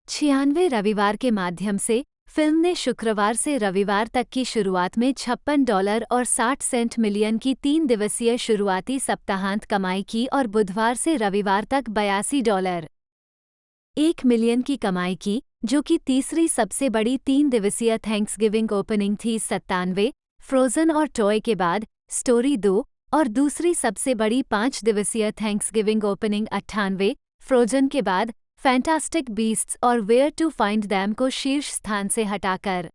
96 रविवार के माध्यम से फिल्म ने शुक्रवार से रविवार तक की शुरुआत में $56 और 60 सेंट मिलियन की 3 दिवसीय शुरुआती सप्ताहांत कमाई की और बुधवार से रविवार तक $82.1 मिलियन की कमाई की, जो कि तीसरी सबसे बड़ी 3 दिवसीय थैंक्सगिविंग ओपनिंग थी। 97 फ्रोजन और टॉय के बाद स्टोरी 2 और दूसरी सबसे बड़ी 5 दिवसीय थैंक्सगिविंग ओपनिंग। 98 फ्रोजन के बाद फैंटास्टिक बीस्ट्स और वेयर टू फाइंड दैम को शीर्ष स्थान से हटाकर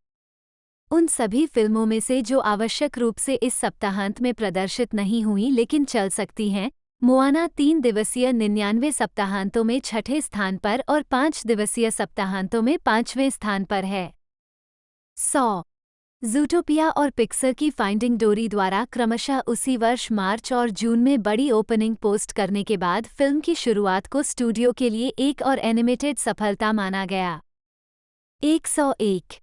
उन सभी फिल्मों में से जो आवश्यक रूप से इस सप्ताहांत में प्रदर्शित नहीं हुई लेकिन चल सकती हैं, मोआना 3 दिवसीय 99 सप्ताहांतों में 6ठे स्थान पर और 5 दिवसीय सप्ताहांतों में 5वें स्थान पर है। 100 ज़ूटोपिया और पिक्सर की फाइंडिंग डोरी द्वारा क्रमशः उसी वर्ष मार्च और जून में बड़ी ओपनिंग पोस्ट करने के बाद फिल्म की शुरुआत को स्टूडियो के लिए एक और एनिमेटेड सफलता माना गया। 101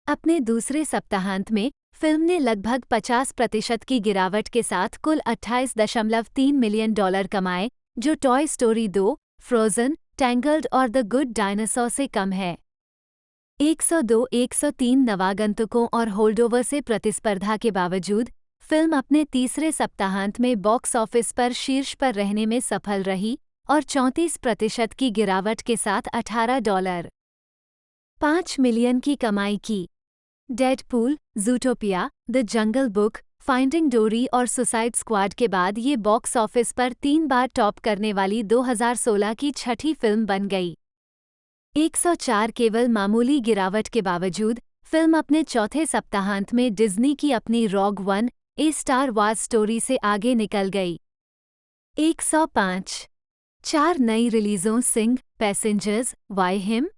अपने दूसरे सप्ताहांत में फिल्म ने लगभग 50% की गिरावट के साथ कुल $28.3 मिलियन कमाए, जो टॉय स्टोरी 2, फ्रोजन, टैंगल्ड और द गुड डायनासोर से कम है। 102-103 नवागंतुकों और होल्डओवर से प्रतिस्पर्धा के बावजूद फिल्म अपने तीसरे सप्ताहांत में बॉक्स ऑफिस पर शीर्ष पर रहने में सफल रही और 34% की गिरावट के साथ $18.5 मिलियन की कमाई की। Deadpool, Zootopia, the Jungle Book, Finding Dory और सुसाइड स्क्वाड के बाद ये बॉक्स ऑफिस पर 3 बार टॉप करने वाली 2016 की 6ठी फिल्म बन गई। 104 केवल मामूली गिरावट के बावजूद फिल्म अपने चौथे सप्ताहांत में डिज्नी की अपनी रॉग वन ए स्टार वार्स स्टोरी से आगे निकल गई। 105 4 नई रिलीजों सिंह, पैसेंजर्स, वाई हिम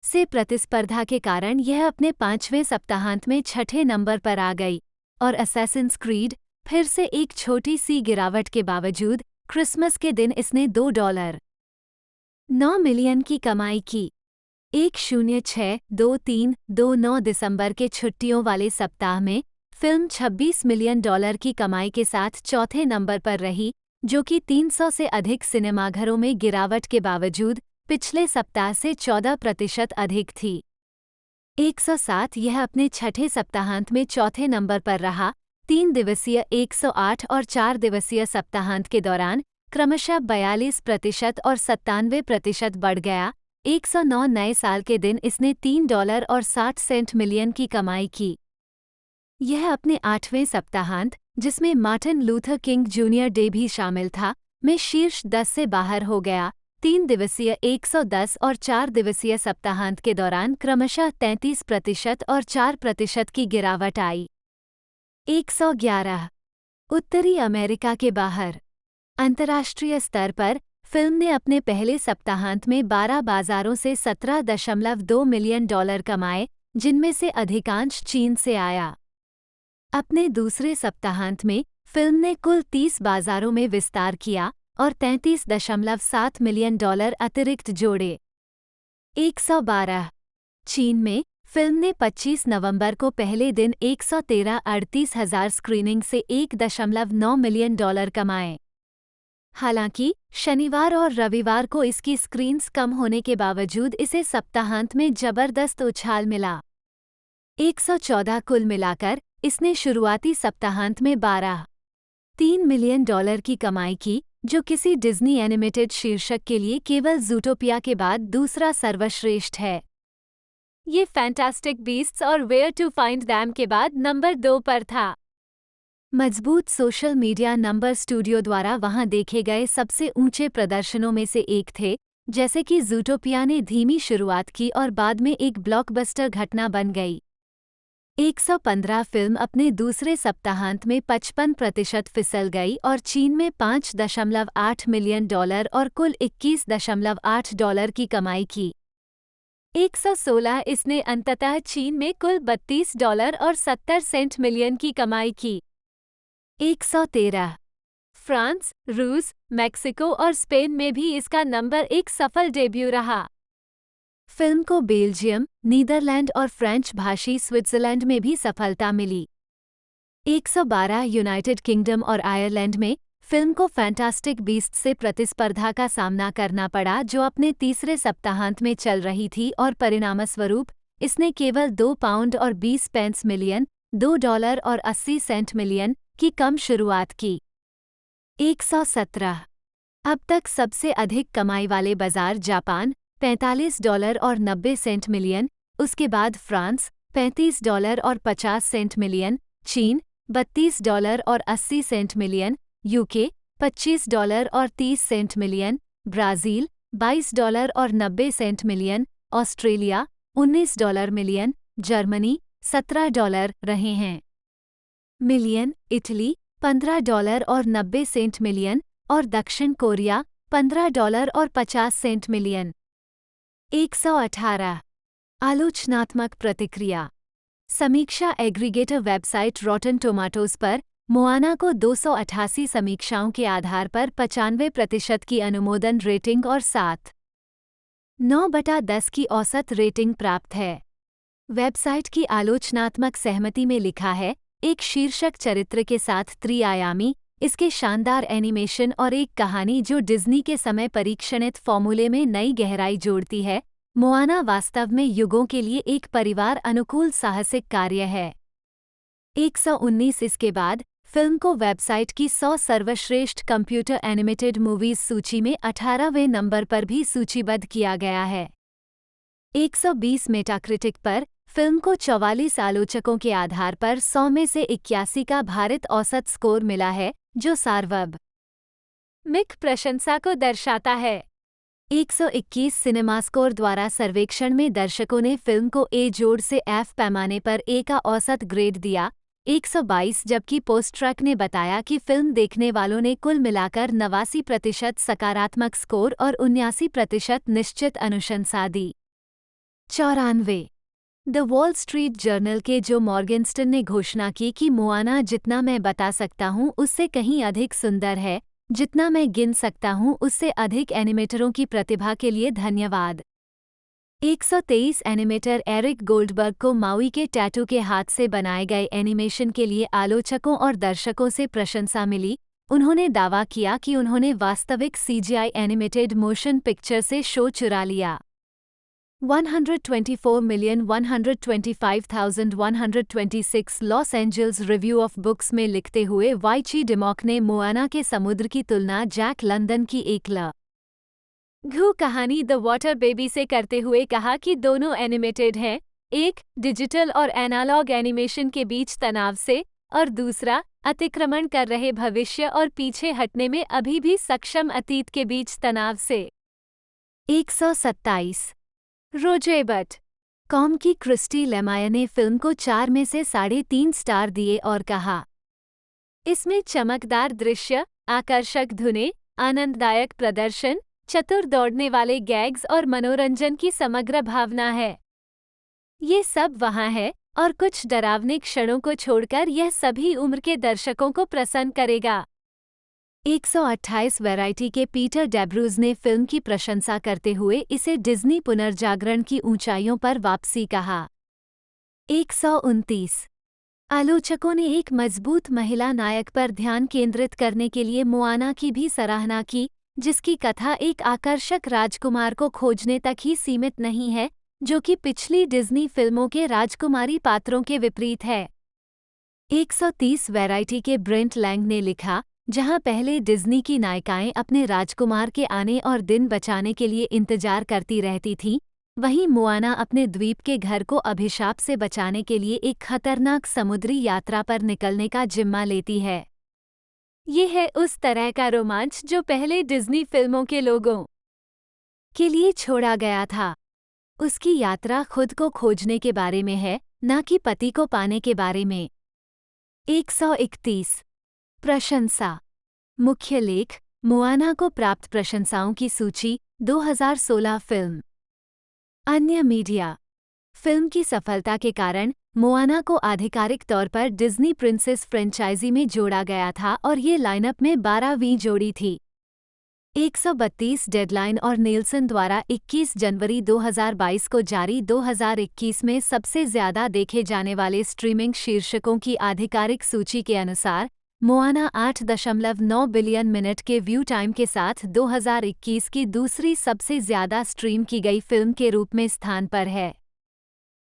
से प्रतिस्पर्धा के कारण यह अपने 5वें सप्ताहांत में 6ठे नंबर पर आ गई और असैसिन्स क्रीड फिर से एक छोटी सी गिरावट के बावजूद क्रिसमस के दिन इसने $2.9 मिलियन की कमाई की। 106-23-29 दिसंबर के छुट्टियों वाले सप्ताह में फिल्म $26 मिलियन की कमाई के साथ चौथे नंबर पर रही, जो कि 300 से अधिक सिनेमाघरों में गिरावट के बावजूद पिछले सप्ताह से 14% अधिक थी। 107 यह अपने छठे सप्ताहांत में चौथे नंबर पर रहा। 3 दिवसीय 108 और 4 दिवसीय सप्ताहांत के दौरान क्रमशः 42% और 97% बढ़ गया। 109 नए साल के दिन इसने $3.60 मिलियन की कमाई की। यह अपने 8वें सप्ताहांत, जिसमें Martin Luther king junior day भी शामिल था, में शीर्ष 10 से बाहर हो गया। 3 दिवसीय 110 और 4 दिवसीय सप्ताहांत के दौरान क्रमशः 33% और 4% की गिरावट आई। 111 उत्तरी अमेरिका के बाहर। अंतर्राष्ट्रीय स्तर पर फिल्म ने अपने पहले सप्ताहांत में 12 बाजारों से $17.2 मिलियन कमाए, जिनमें से अधिकांश चीन से आया। अपने दूसरे सप्ताहांत में फिल्म ने कुल 30 बाजारों में विस्तार किया और $33.7 मिलियन अतिरिक्त जोड़े। 112 चीन में फिल्म ने 25 नवंबर को पहले दिन 113,38,000 स्क्रीनिंग से $1.9 मिलियन कमाए। हालांकि शनिवार और रविवार को इसकी स्क्रीन्स कम होने के बावजूद इसे सप्ताहांत में जबरदस्त उछाल मिला। 114 कुल मिलाकर इसने शुरुआती सप्ताहांत में $12.3 मिलियन की कमाई की, जो किसी डिज्नी एनिमेटेड शीर्षक के लिए केवल ज़ूटोपिया के बाद दूसरा सर्वश्रेष्ठ है। ये फैंटास्टिक बीस्ट्स और वेयर टू फाइंड दैम के बाद नंबर 2 पर था। मजबूत सोशल मीडिया नंबर स्टूडियो द्वारा वहां देखे गए सबसे ऊंचे प्रदर्शनों में से एक थे, जैसे कि ज़ूटोपिया ने धीमी शुरुआत की और बाद में एक ब्लॉकबस्टर घटना बन गई। 115 फिल्म अपने दूसरे सप्ताहांत में 55% फिसल गई और चीन में $5.8 मिलियन और कुल $21.8 की कमाई की। 116 इसने अंततः चीन में कुल $32.70 मिलियन की कमाई की। 113 फ्रांस, रूस, मेक्सिको और स्पेन में भी इसका नंबर 1 सफल डेब्यू रहा। फिल्म को बेल्जियम, नीदरलैंड और फ्रेंच भाषी स्विट्जरलैंड में भी सफलता मिली। 112 यूनाइटेड किंगडम और आयरलैंड में फिल्म को फैंटास्टिक बीस्ट से प्रतिस्पर्धा का सामना करना पड़ा, जो अपने तीसरे सप्ताहांत में चल रही थी और परिणामस्वरूप इसने केवल £2.20 मिलियन, $2.80 मिलियन की कम शुरुआत की। 117 अब तक सबसे अधिक कमाई वाले बाजार जापान $45.90 मिलियन, उसके बाद फ्रांस $35.50 मिलियन, चीन $32.80 million, UK $25.30 million, Brazil $22.90 million, Australia $19 million, Germany $17 रहे हैं मिलियन, इटली $15.90 मिलियन और दक्षिण कोरिया $15.50 मिलियन। 118 आलोचनात्मक प्रतिक्रिया। समीक्षा एग्रीगेटर वेबसाइट रॉटन टोमाटोज पर मोआना को 288 समीक्षाओं के आधार पर 95% की अनुमोदन रेटिंग और 7.9/10 की औसत रेटिंग प्राप्त है। वेबसाइट की आलोचनात्मक सहमति में लिखा है, एक शीर्षक चरित्र के साथ त्रिआयामी, इसके शानदार एनिमेशन और एक कहानी जो डिज्नी के समय परीक्षणित फॉर्मूले में नई गहराई जोड़ती है, मोआना वास्तव में युगों के लिए एक परिवार अनुकूल साहसिक कार्य है। 119 इसके बाद फिल्म को वेबसाइट की 100 सर्वश्रेष्ठ कंप्यूटर एनिमेटेड मूवीज सूची में 18वें नंबर पर भी सूचीबद्ध किया गया है। 120 मेटाक्रिटिक पर फिल्म को 44 आलोचकों के आधार पर 100 में से 81 का भारित औसत स्कोर मिला है, जो सार्वभौमिक प्रशंसा को दर्शाता है। 121 सिनेमास्कोर द्वारा सर्वेक्षण में दर्शकों ने फिल्म को ए जोड़ से एफ पैमाने पर ए का औसत ग्रेड दिया। 122, जबकि पोस्ट ट्रक ने बताया कि फिल्म देखने वालों ने कुल मिलाकर 89% सकारात्मक स्कोर और 79% निश्चित अनुशंसा दी। 94। द वॉल स्ट्रीट जर्नल के जो मॉर्गेनस्टन ने घोषणा की कि मोआना जितना मैं बता सकता हूँ उससे कहीं अधिक सुंदर है, जितना मैं गिन सकता हूँ उससे अधिक। एनिमेटरों की प्रतिभा के लिए धन्यवाद। 123 एनिमेटर एरिक गोल्डबर्ग को माउई के टैटू के हाथ से बनाए गए एनिमेशन के लिए आलोचकों और दर्शकों से प्रशंसा मिली। उन्होंने दावा किया कि उन्होंने वास्तविक सीजीआई एनिमेटेड मोशन पिक्चर से शो चुरा लिया। 124,125,126 Los Angeles review of books में लिखते हुए वाइची डिमॉक ने मोआना के समुद्र की तुलना जैक लंदन की एक लघु कहानी द वाटर बेबी से करते हुए कहा कि दोनों एनिमेटेड हैं, एक डिजिटल और एनालॉग एनिमेशन के बीच तनाव से, और दूसरा अतिक्रमण कर रहे भविष्य और पीछे हटने में अभी भी सक्षम अतीत के बीच तनाव से। 127 रोजेबट कॉम की क्रिस्टी लेमायर ने फिल्म को 4 में से 3.5 स्टार दिए और कहा, इसमें चमकदार दृश्य, आकर्षक धुनें, आनंददायक प्रदर्शन, चतुर दौड़ने वाले गैग्स और मनोरंजन की समग्र भावना है। ये सब वहाँ है, और कुछ डरावने क्षणों को छोड़कर यह सभी उम्र के दर्शकों को प्रसन्न करेगा। 128 वैरायटी के पीटर डेब्रूज ने फिल्म की प्रशंसा करते हुए इसे डिज्नी पुनर्जागरण की ऊंचाइयों पर वापसी कहा। 129 आलोचकों ने एक मजबूत महिला नायक पर ध्यान केंद्रित करने के लिए मोआना की भी सराहना की, जिसकी कथा एक आकर्षक राजकुमार को खोजने तक ही सीमित नहीं है, जो कि पिछली डिज्नी फिल्मों के राजकुमारी पात्रों के विपरीत है। 130 वैरायटी के ब्रेंट लैंग ने लिखा, जहां पहले डिज्नी की नायिकाएं अपने राजकुमार के आने और दिन बचाने के लिए इंतजार करती रहती थीं, वहीं मोआना अपने द्वीप के घर को अभिशाप से बचाने के लिए एक खतरनाक समुद्री यात्रा पर निकलने का जिम्मा लेती है। ये है उस तरह का रोमांच जो पहले डिज्नी फिल्मों के लोगों के लिए छोड़ा गया था। उसकी यात्रा खुद को खोजने के बारे में है, न कि पति को पाने के बारे में। 131 प्रशंसा मुख्य लेख, मोआना को प्राप्त प्रशंसाओं की सूची, 2016 फिल्म। अन्य मीडिया। फिल्म की सफलता के कारण मोआना को आधिकारिक तौर पर डिज्नी प्रिंसेस फ्रेंचाइजी में जोड़ा गया था और ये लाइनअप में 12वीं जोड़ी थी। 132 डेडलाइन और नेल्सन द्वारा 21 जनवरी 2022 को जारी 2021 में सबसे ज्यादा देखे जाने वाले स्ट्रीमिंग शीर्षकों की आधिकारिक सूची के अनुसार मोआना 8.9 बिलियन मिनट के व्यू टाइम के साथ 2021 की दूसरी सबसे ज्यादा स्ट्रीम की गई फिल्म के रूप में स्थान पर है।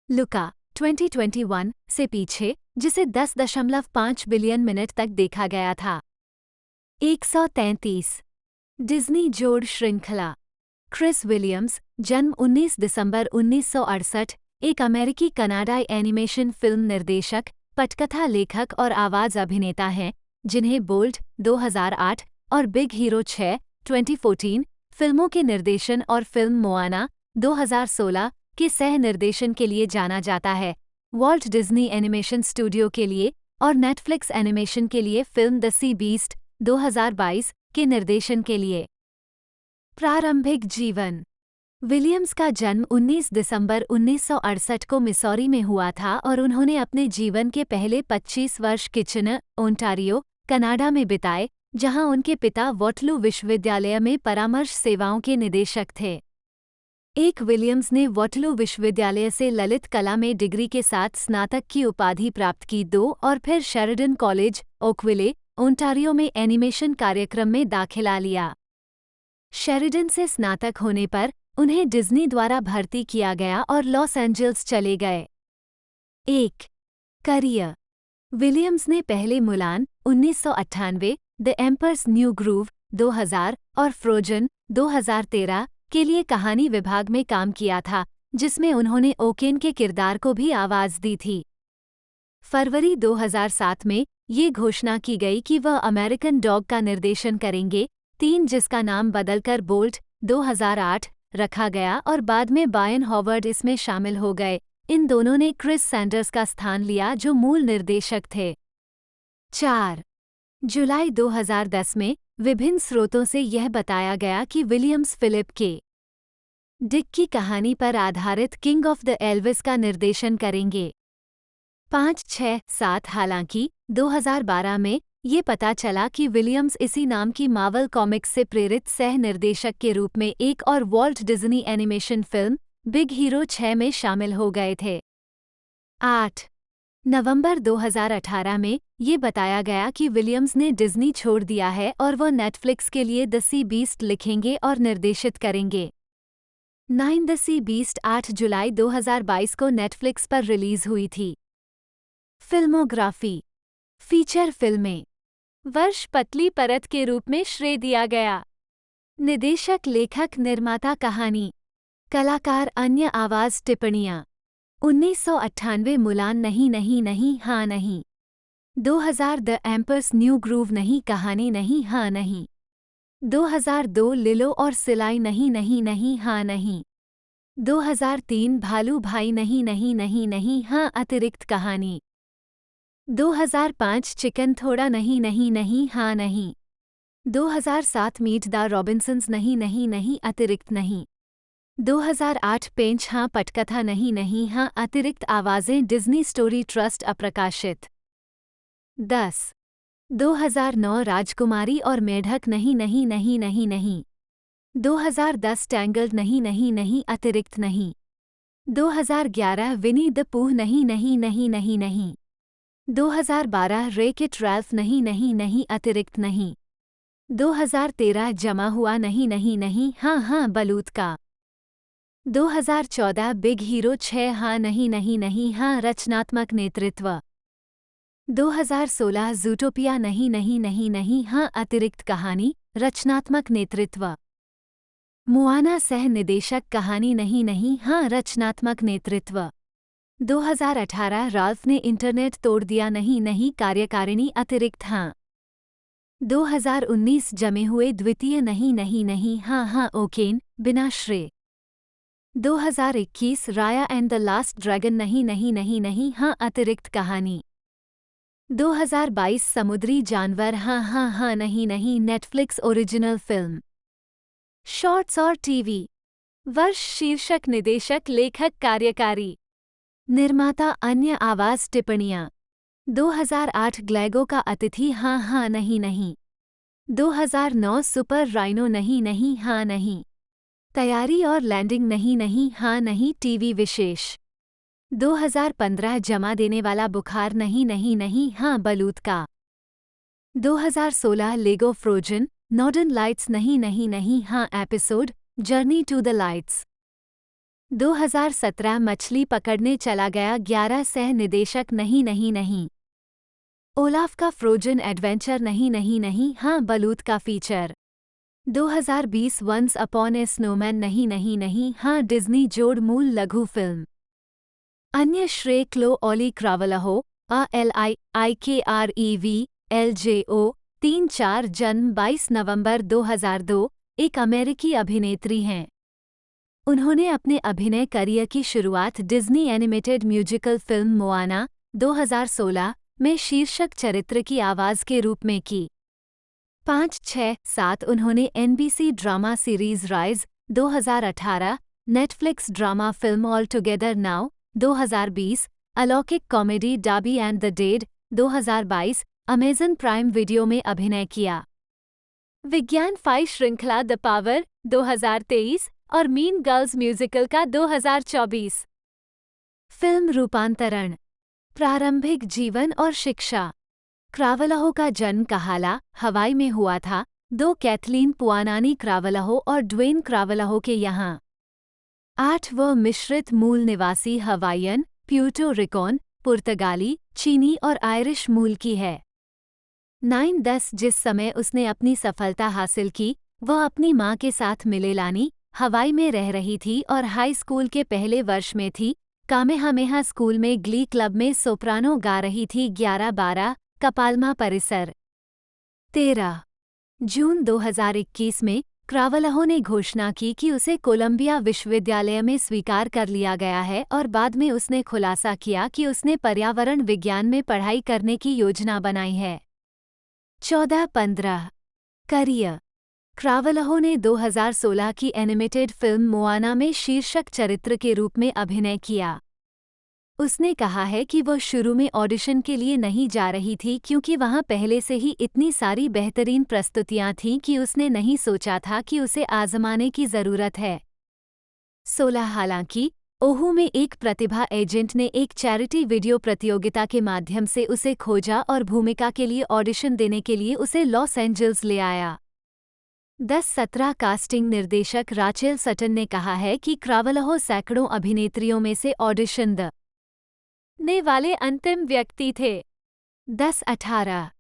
लुका 2021 से पीछे, जिसे 10.5 बिलियन मिनट तक देखा गया था। 133 डिज्नी जोड़ श्रृंखला। क्रिस विलियम्स, जन्म 19 दिसंबर 1968, एक अमेरिकी कनाडाई एनिमेशन फिल्म निर्देशक, पटकथा लेखक और आवाज अभिनेता हैं, जिन्हें बोल्ट 2008 और बिग हीरो 6 2014 फिल्मों के निर्देशन और फिल्म मोआना 2016 के सह निर्देशन के लिए जाना जाता है। वॉल्ट डिज्नी एनिमेशन स्टूडियो के लिए और नेटफ्लिक्स एनिमेशन के लिए फिल्म द सी बीस्ट 2022 के निर्देशन के लिए। प्रारंभिक जीवन। विलियम्स का जन्म 19 दिसंबर 1968 को मिसौरी में हुआ था और उन्होंने अपने जीवन के पहले 25 वर्ष किचनर, ओंटारियो, कनाडा में बिताए, जहां उनके पिता वॉटरलू विश्वविद्यालय में परामर्श सेवाओं के निदेशक थे। एक विलियम्स ने वॉटरलू विश्वविद्यालय से ललित कला में डिग्री के साथ स्नातक की उपाधि प्राप्त की 2 और फिर शेरिडन कॉलेज, ओकविले, ओंटारियो में एनिमेशन कार्यक्रम में दाखिला लिया। शेरिडन से स्नातक होने पर उन्हें डिज्नी द्वारा भर्ती किया गया और लॉस एंजल्स चले गए। 1 करियर। विलियम्स ने पहले मुलान 1998, द एम्पर्स न्यू ग्रूव 2000 और फ्रोजन 2013 के लिए कहानी विभाग में काम किया था, जिसमें उन्होंने ओकेन के किरदार को भी आवाज दी थी। फरवरी 2007 में ये घोषणा की गई कि वह अमेरिकन डॉग का निर्देशन करेंगे, 3 जिसका नाम बदलकर बोल्ट 2008 रखा गया और बाद में बायन हॉवर्ड इसमें शामिल हो गए। इन दोनों ने क्रिस सैंडर्स का स्थान लिया जो मूल निर्देशक थे। 4 जुलाई 2010 में विभिन्न स्रोतों से यह बताया गया कि विलियम्स फिलिप के डिक की कहानी पर आधारित किंग ऑफ द एल्विस का निर्देशन करेंगे। 5, 6, 7 हालांकि 2012 में ये पता चला कि विलियम्स इसी नाम की मार्वल कॉमिक्स से प्रेरित सह निर्देशक के रूप में एक और Walt Disney animation film big hero 6 में शामिल हो गए थे। 8 नवंबर 2018 में ये बताया गया कि विलियम्स ने डिज्नी छोड़ दिया है और वह नेटफ्लिक्स के लिए द सी बीस्ट लिखेंगे और निर्देशित करेंगे। 9 द सी बीस्ट 8 जुलाई 2022 को नेटफ्लिक्स पर रिलीज हुई थी। फिल्मोग्राफी फीचर फिल्में वर्ष पतली परत के रूप में श्रेय दिया गया। निदेशक लेखक निर्माता कहानी कलाकार अन्य आवाज टिप्पणियाँ 1998 मुलान नहीं नहीं नहीं हाँ नहीं 2000 द एम्पर्स न्यू ग्रूव नहीं कहानी नहीं हाँ नहीं 2002 लिलो और सिलाई नहीं नहीं नहीं हाँ नहीं 2003 भालू भाई नहीं नहीं नहीं नहीं हाँ अतिरिक्त कहानी 2005 चिकन थोड़ा नहीं नहीं नहीं हाँ नहीं 2007 मीट द रॉबिन्सन्स नहीं नहीं नहीं अतिरिक्त नहीं 2008 पेंच हाँ पटकथा नहीं नहीं हाँ अतिरिक्त आवाज़ें डिज्नी स्टोरी ट्रस्ट अप्रकाशित 10 2009 राजकुमारी और मेढक नहीं नहीं नहीं नहीं नहीं 2010 टैंगल्ड नहीं नहीं नहीं अतिरिक्त नहीं 2011 विनी द पूह नहीं नहीं नहीं नहीं नहीं 2012 रेक इट रैल्फ नहीं नहीं नहीं अतिरिक्त नहीं 2013 जमा हुआ नहीं नहीं नहीं हाँ हाँ बलूत का 2014 बिग हीरो 6 हाँ नहीं नहीं नहीं हाँ रचनात्मक नेतृत्व 2016 जूटोपिया नहीं नहीं नहीं नहीं हाँ अतिरिक्त कहानी रचनात्मक नेतृत्व मुआना सह निदेशक कहानी नहीं नहीं हाँ रचनात्मक नेतृत्व 2018 राल्फ ने इंटरनेट तोड़ दिया नहीं नहीं कार्यकारिणी अतिरिक्त हाँ 2019 जमे हुए द्वितीय नहीं नहीं नहीं हाँ हाँ ओकेन बिना श्रेय 2021 राया एंड द लास्ट ड्रैगन नहीं नहीं नहीं नहीं हाँ अतिरिक्त कहानी 2022 समुद्री जानवर हाँ हाँ हाँ नहीं नहीं नेटफ्लिक्स ओरिजिनल फिल्म शॉर्ट्स और टीवी वर्ष शीर्षक निदेशक लेखक कार्यकारी निर्माता अन्य आवाज टिप्पणियाँ 2008 ग्लेगो का अतिथि हाँ हाँ नहीं नहीं 2009 सुपर राइनो नहीं नहीं हाँ नहीं तैयारी और लैंडिंग नहीं नहीं हाँ नहीं टीवी विशेष 2015 जमा देने वाला बुखार नहीं नहीं नहीं हाँ बलूत का 2016 लेगो फ्रोजन नॉर्डर्न लाइट्स नहीं नहीं नहीं हाँ episode journey to the lights 2017 मछली पकड़ने चला गया 11 सह निदेशक नहीं नहीं नहीं ओलाफ का फ्रोजन एडवेंचर नहीं नहीं नहीं हाँ बलूत का फीचर 2020 वंस अपॉन ए स्नोमैन नहीं नहीं नहीं हाँ डिज्नी जोड़ मूल लघु फिल्म अन्य श्रेय क्लो ऑली क्रावलहो ALIIKREVLJO 3-4 जन्म 22 नवंबर 2002 एक अमेरिकी अभिनेत्री हैं। उन्होंने अपने अभिनय करियर की शुरुआत Disney animated musical film Moana 2016 में शीर्षक चरित्र की आवाज के रूप में की। 5, 6, 7 उन्होंने NBC drama series rise 2018, Netflix drama film all together now 2020, अलौकिक कॉमेडी डाबी and the dead 2022, Amazon Prime Video में अभिनय किया। विज्ञान फाई श्रृंखला द पावर 2023 और मीन गर्ल्स म्यूजिकल का 2024। फिल्म रूपांतरण प्रारंभिक जीवन और शिक्षा क्रावलहो का जन्म कहाला, हवाई में हुआ था, 2 कैथलीन पुआनानी क्रावलहो और ड्वेन क्रावलहो के यहाँ। 8 वह मिश्रित मूल निवासी हवाईयन, प्यूर्टो रिकोन, पुर्तगाली, चीनी और आयरिश मूल की है। 9-10 जिस समय उसने अपनी सफलता हासिल की वह अपनी माँ के साथ मिलेलानी, हवाई में रह रही थी और हाई स्कूल के पहले वर्ष में थी। कामेहामेहा स्कूल में ग्ली क्लब में सोप्रानो गा रही थी। 11-12 कपाल्मा परिसर। 13 जून 2021 में क्रावलहो ने घोषणा की कि उसे कोलंबिया विश्वविद्यालय में स्वीकार कर लिया गया है और बाद में उसने खुलासा किया कि उसने पर्यावरण विज्ञान में पढ़ाई करने की योजना बनाई है। 14-15 करियर। क्रावलहो ने 2016 की एनिमेटेड फिल्म मोआना में शीर्षक चरित्र के रूप में अभिनय किया। उसने कहा है कि वह शुरू में ऑडिशन के लिए नहीं जा रही थी क्योंकि वहां पहले से ही इतनी सारी बेहतरीन प्रस्तुतियां थीं कि उसने नहीं सोचा था कि उसे आजमाने की ज़रूरत है। 16 हालांकि ओहू में एक प्रतिभा एजेंट ने एक चैरिटी वीडियो प्रतियोगिता के माध्यम से उसे खोजा और भूमिका के लिए ऑडिशन देने के लिए उसे लॉस एंजल्स ले आया। 10-17 कास्टिंग निर्देशक राचेल सटन ने कहा है कि क्रावलहो सैकड़ों अभिनेत्रियों में से ऑडिशन देने वाले अंतिम व्यक्ति थे। 10-18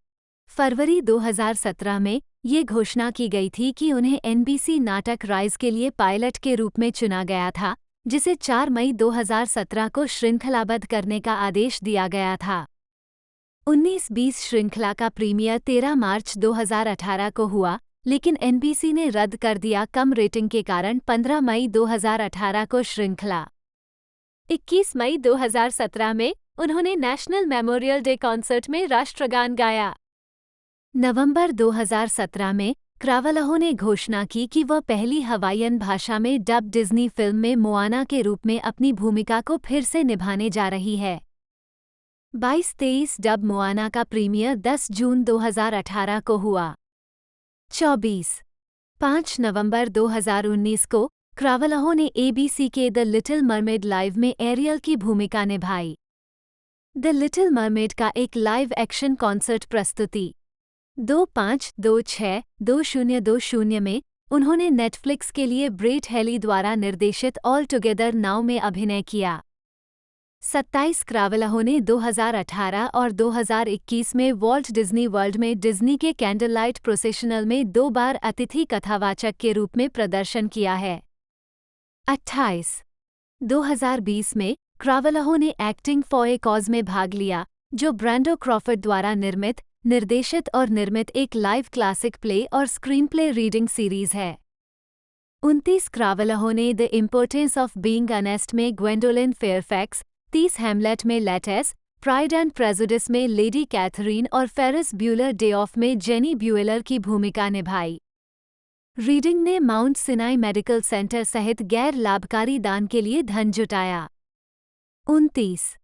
फरवरी 2017 में ये घोषणा की गई थी कि उन्हें एनबीसी नाटक राइज के लिए पायलट के रूप में चुना गया था, जिसे 4 मई 2017 को श्रृंखलाबद्ध करने का आदेश दिया गया था। 19-20 श्रृंखला का प्रीमियर 13 मार्च 2018 को हुआ, लेकिन एनबीसी ने रद्द कर दिया कम रेटिंग के कारण 15 मई 2018 को श्रृंखला। 21 मई 2017 में उन्होंने नेशनल मेमोरियल डे कॉन्सर्ट में राष्ट्रगान गाया। नवंबर 2017 में क्रावलहो ने घोषणा की कि वह पहली हवाईयन भाषा में डब डिज्नी फिल्म में मोआना के रूप में अपनी भूमिका को फिर से निभाने जा रही है। 22-23 डब मोआना का प्रीमियर 10 जून 2018 को हुआ। 5 नवंबर 2019 को क्रावलहो ने एबीसी के द लिटिल मरमेड लाइव में एरियल की भूमिका निभाई। द लिटिल मरमेड का एक लाइव एक्शन कॉन्सर्ट प्रस्तुति 25-26-2020 में उन्होंने नेटफ्लिक्स के लिए ब्रेट हेली द्वारा निर्देशित ऑल टुगेदर नाउ में अभिनय किया। 27 क्रावलहो ने 2018 और 2021 में वॉल्ट डिज्नी वर्ल्ड में डिज्नी के कैंडल लाइट प्रोसेशनल में 2 बार अतिथि कथावाचक के रूप में प्रदर्शन किया है। 28 2020 में क्रावलहो ने एक्टिंग फॉर ए कॉज में भाग लिया, जो ब्रैंडो क्रॉफर्ड द्वारा निर्मित, निर्देशित और निर्मित एक लाइव क्लासिक प्ले और स्क्रीनप्ले रीडिंग सीरीज है। 29 क्रावलहो ने the importance of being honest में ग्वेंडोलिन फेयरफैक्स, 30 हैमलेट में लेटेस, प्राइड एंड प्रेजुडिस में लेडी कैथरीन और फेरिस ब्यूलर डे ऑफ में जेनी ब्यूएलर की भूमिका निभाई। रीडिंग ने माउंट सिनाई मेडिकल सेंटर सहित गैर लाभकारी दान के लिए धन जुटाया। 29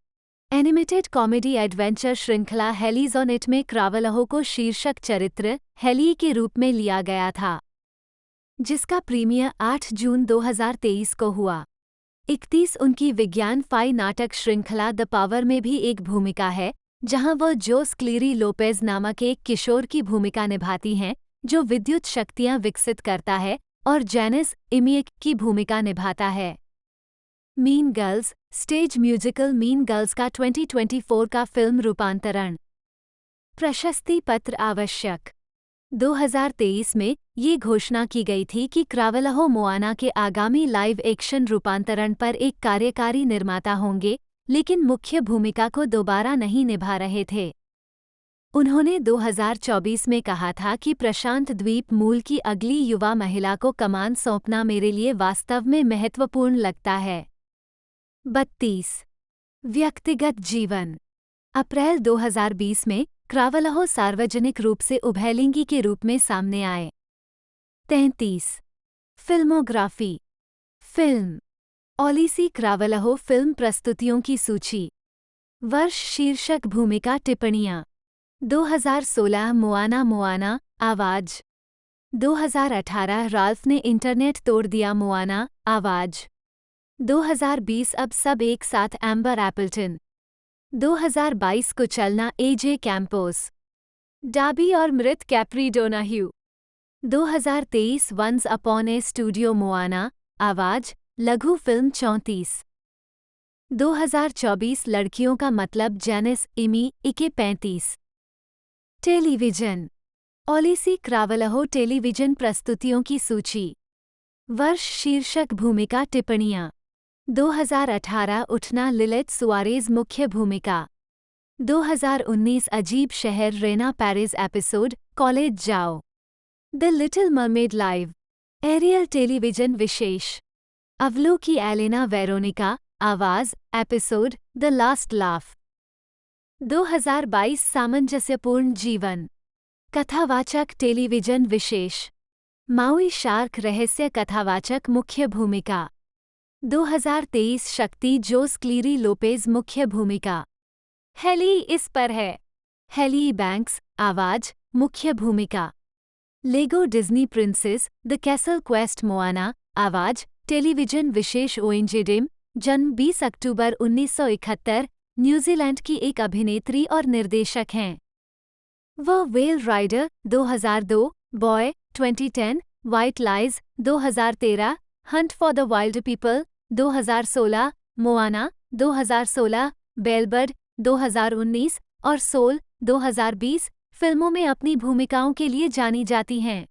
एनिमेटेड कॉमेडी एडवेंचर श्रृंखला हेलीज ऑन इट में क्रावलहो को शीर्षक चरित्र हेली के रूप में लिया गया था, जिसका प्रीमियर 8 जून 2023 को हुआ। 31 उनकी विज्ञान फाई नाटक श्रृंखला द पावर में भी एक भूमिका है, जहां वह जोस क्लीरी लोपेज नामक एक किशोर की भूमिका निभाती हैं जो विद्युत शक्तियां विकसित करता है और जैनिस इमियक की भूमिका निभाता है। Mean girls stage musical mean girls का 2024 का फिल्म रूपांतरण। प्रशस्ति पत्र आवश्यक। 2023 में ये घोषणा की गई थी कि क्रावलहो मोआना के आगामी लाइव एक्शन रूपांतरण पर एक कार्यकारी निर्माता होंगे, लेकिन मुख्य भूमिका को दोबारा नहीं निभा रहे थे। उन्होंने 2024 में कहा था कि प्रशांत द्वीप मूल की अगली युवा महिला को कमान सौंपना मेरे लिए वास्तव में महत्वपूर्ण लगता है। 32 व्यक्तिगत जीवन। अप्रैल 2020 में क्रावलहो सार्वजनिक रूप से उभयलिंगी के रूप में सामने आए। 33 फिल्मोग्राफी। फिल्म ओलिसी क्रावलहो फिल्म प्रस्तुतियों की सूची। वर्ष शीर्षक भूमिका टिप्पणियाँ। 2016 मोआना मोआना आवाज। 2018 राल्फ ने इंटरनेट तोड़ दिया मोआना आवाज। 2020 अब सब एक साथ एम्बर एपल्टन। 2022 को चलना एजे कैंपोस, डाबी और मृत कैप्री डोनाह्यू। 2023 वंस अपॉन ए स्टूडियो मोआना आवाज लघु फिल्म 34। 2024 लड़कियों का मतलब जैनिस इमी इके 35। टेलीविजन ओलिसी क्रावलहो टेलीविजन प्रस्तुतियों की सूची। वर्ष शीर्षक भूमिका टिप्पणियाँ। 2018 उठना लिलेट सुआरेज मुख्य भूमिका। 2019 अजीब शहर रेना पेरिस एपिसोड कॉलेज जाओ। The Little Mermaid Live Ariel television विशेष अवलोकी एलेना वेरोनिका आवाज एपिसोड द लास्ट लाफ 2022 सामंजस्यपूर्ण जीवन कथावाचक टेलीविजन विशेष माउई शार्क रहस्य कथावाचक मुख्य भूमिका 2023 शक्ति जोस क्लीरी लोपेज मुख्य भूमिका हेली इस पर है हेली बैंक्स आवाज मुख्य भूमिका Lego Disney Princess the Castle Quest Moana आवाज टेलीविजन विशेष ओएनजेडिम जन्म 20 अक्टूबर 1971 न्यूजीलैंड की एक अभिनेत्री और निर्देशक हैं। वह whale rider 2002, boy 2010, white lies 2013, hunt for the wild people 2016, Moana 2016, bellbird 2019 और सोल 2020 फिल्मों में अपनी भूमिकाओं के लिए जानी जाती हैं।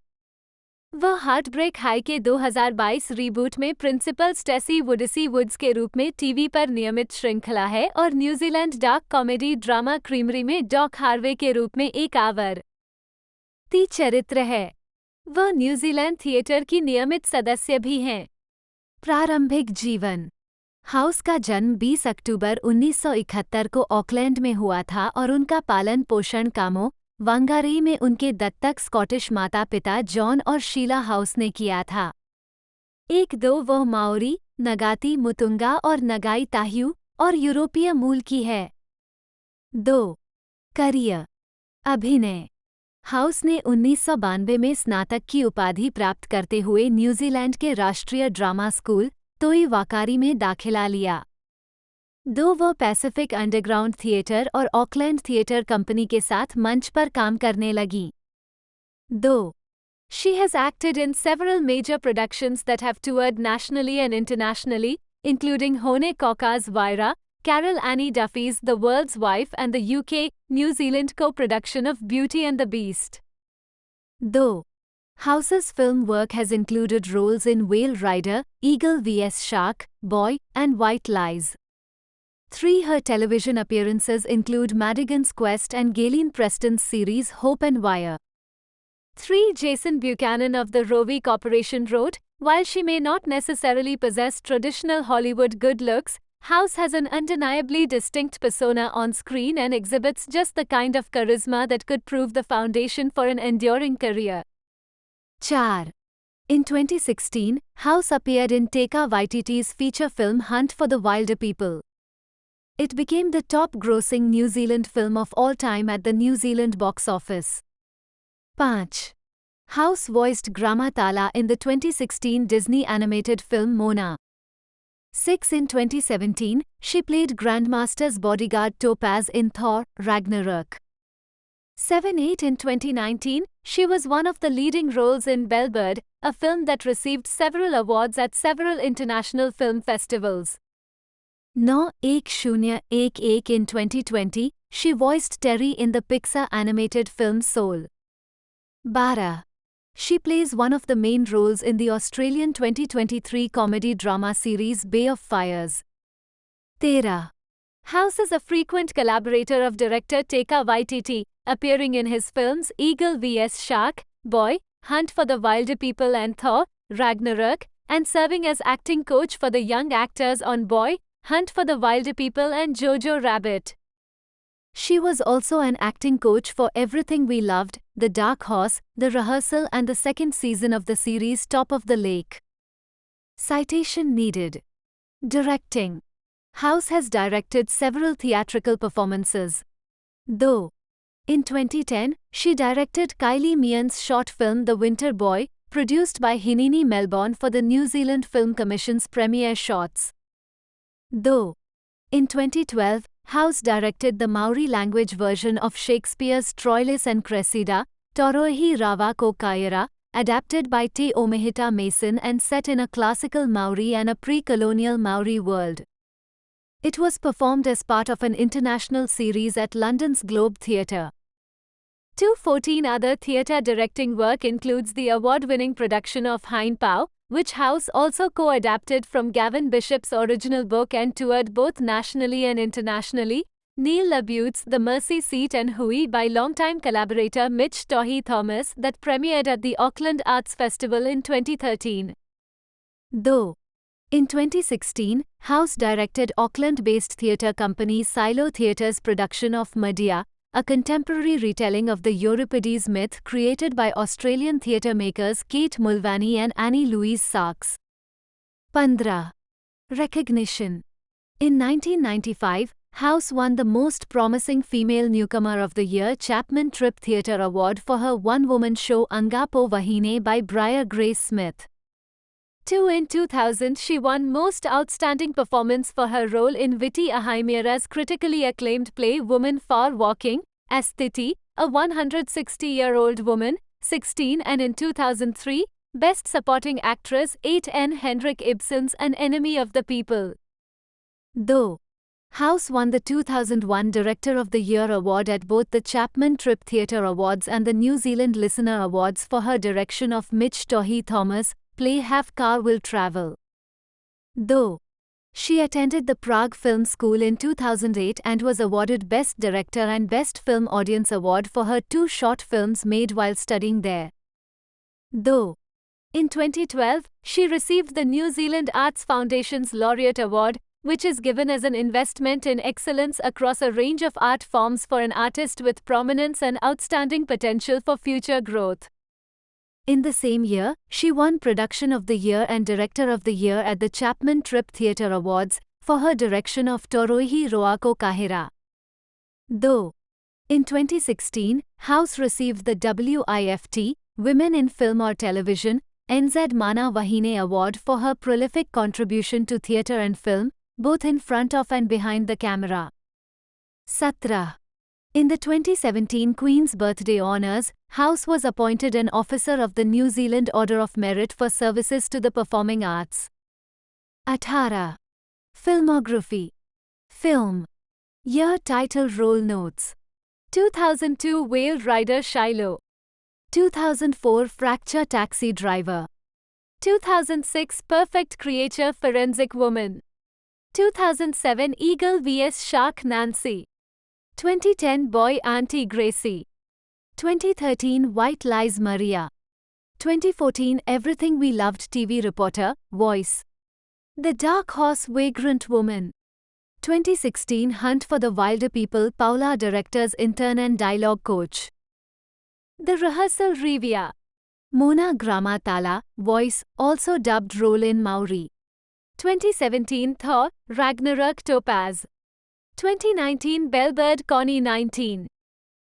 वह हार्ट ब्रेक हाई के 2022 रीबूट में प्रिंसिपल स्टेसी वुडसी वुड्स के रूप में टीवी पर नियमित श्रृंखला है और New Zealand dark comedy drama creamery में डॉक हार्वे के रूप में एक आवर्ती चरित्र है। वह न्यूजीलैंड थिएटर की नियमित सदस्य भी हैं। प्रारंभिक जीवन हाउस का जन्म 20 अक्टूबर 1971 को ऑकलैंड में हुआ था और उनका पालन पोषण कामों वांगारेई में उनके दत्तक स्कॉटिश माता पिता जॉन और शीला हाउस ने किया था। 1-2 वह माओरी, नगाती मुतुंगा और नगाई ताह्यू और यूरोपीय मूल की है। 2 करियर अभिनय हाउस ने 1992 में स्नातक की उपाधि प्राप्त करते हुए न्यूजीलैंड के राष्ट्रीय ड्रामा स्कूल तोई वाकारी में दाखिला लिया। 2 वह पैसिफिक अंडरग्राउंड थिएटर और ऑकलैंड थिएटर कंपनी के साथ मंच पर काम करने लगी। 2 She has acted in several major productions that have toured nationally and internationally, including Hone Koka's Vaira, Carol Annie Duffy's The World's Wife and the UK-New Zealand co-production of Beauty and the Beast. 2 House's film work has included roles in Whale Rider, Eagle vs Shark, Boy, and White Lies. 3 Her television appearances include Madigan's Quest and Gayleen Preston's series Hope and Wire. 3 Jason Buchanan of the Rovi Corporation wrote, while she may not necessarily possess traditional Hollywood good looks, House has an undeniably distinct persona on screen and exhibits just the kind of charisma that could prove the foundation for an enduring career. 4 In 2016, House appeared in Taika Waititi's feature film Hunt for the Wilder People. It became the top-grossing New Zealand film of all time at the New Zealand box office. 5 House voiced Grama Thala in the 2016 Disney animated film Mona. 6 In 2017, she played Grandmaster's bodyguard Topaz in Thor: Ragnarok. 7-8 In 2019, she was one of the leading roles in Bellbird, a film that received several awards at several international film festivals. 9-10-11 In 2020, she voiced Terry in the Pixar animated film Soul. 12 She plays one of the main roles in the Australian 2023 comedy drama series Bay of Fires. 13 House is a frequent collaborator of director Taika Waititi, appearing in his films Eagle vs Shark, Boy, Hunt for the Wilder People and Thor: Ragnarok, and serving as acting coach for the young actors on Boy, Hunt for the Wilder People and Jojo Rabbit. She was also an acting coach for Everything We Loved, The Dark Horse, The Rehearsal and the second season of the series Top of the Lake. Citation needed. Directing. House has directed several theatrical performances. Though, in 2010, she directed Kylie Meehan's short film The Winter Boy, produced by Hinini Melbourne for the New Zealand Film Commission's premiere shots. Though, in 2012, House directed the Maori language version of Shakespeare's Troilus and Cressida, Toroihi Rava ko Kaira, adapted by Te Omehita Mason and set in a classical Maori and a pre-colonial Maori world. It was performed as part of an international series at London's Globe Theatre. 214 other theatre directing work includes the award-winning production of Hein Pao, which House also co-adapted from Gavin Bishop's original book and toured both nationally and internationally, Neil LaBute's The Mercy Seat and Hui by longtime collaborator Mitch Tawny Thomas that premiered at the Auckland Arts Festival in 2013. Though in 2016, House directed Auckland-based theatre company Silo Theatre's production of Medea, a contemporary retelling of the Euripides myth created by Australian theatre makers Kate Mulvaney and Annie Louise Sachs. 15. Recognition. In 1995, House won the Most Promising Female Newcomer of the Year Chapman Tripp Theatre Award for her one-woman show Angapo Wahine by Briar Grace Smith. 2. In 2000, she won Most Outstanding Performance for her role in Viti Ahaimera's critically acclaimed play Woman for Walking, as Titi, a 160-year-old woman, 16, and in 2003, Best Supporting Actress 8. N. Henrik Ibsen's An Enemy of the People. Though House won the 2001 Director of the Year award at both the Chapman Tripp Theatre Awards and the New Zealand Listener Awards for her direction of Mitch Tawny Thomas' play Have Car Will Travel. Though she attended the Prague Film School in 2008 and was awarded Best Director and Best Film Audience Award for her 2 short films made while studying there. Though in 2012, she received the New Zealand Arts Foundation's Laureate Award, which is given as an investment in excellence across a range of art forms for an artist with prominence and outstanding potential for future growth. In the same year, she won Production of the Year and Director of the Year at the Chapman Tripp Theatre Awards for her direction of Toroihi Roako Kahira. Though in 2016, House received the WIFT, Women in Film or Television, NZ Mana Wahine Award for her prolific contribution to theatre and film, both in front of and behind the camera. 17. In the 2017 Queen's Birthday Honours, House was appointed an Officer of the New Zealand Order of Merit for services to the performing arts. 18. Filmography. Film. Year title role notes. 2002 Whale Rider Shiloh. 2004 Fracture Taxi Driver. 2006 Perfect Creature Forensic Woman. 2007 Eagle vs Shark Nancy. 2010 Boy Auntie Gracie. 2013 White Lies Maria. 2014 Everything We Loved TV Reporter, Voice. The Dark Horse Vagrant Woman. 2016 Hunt for the Wilder People Paula Director's Intern and Dialogue Coach. The Rehearsal Revia. Mona Gramatala, Voice, also dubbed role in Maori. 2017 Thor, Ragnarok Topaz. 2019 Bellbird Connie 19.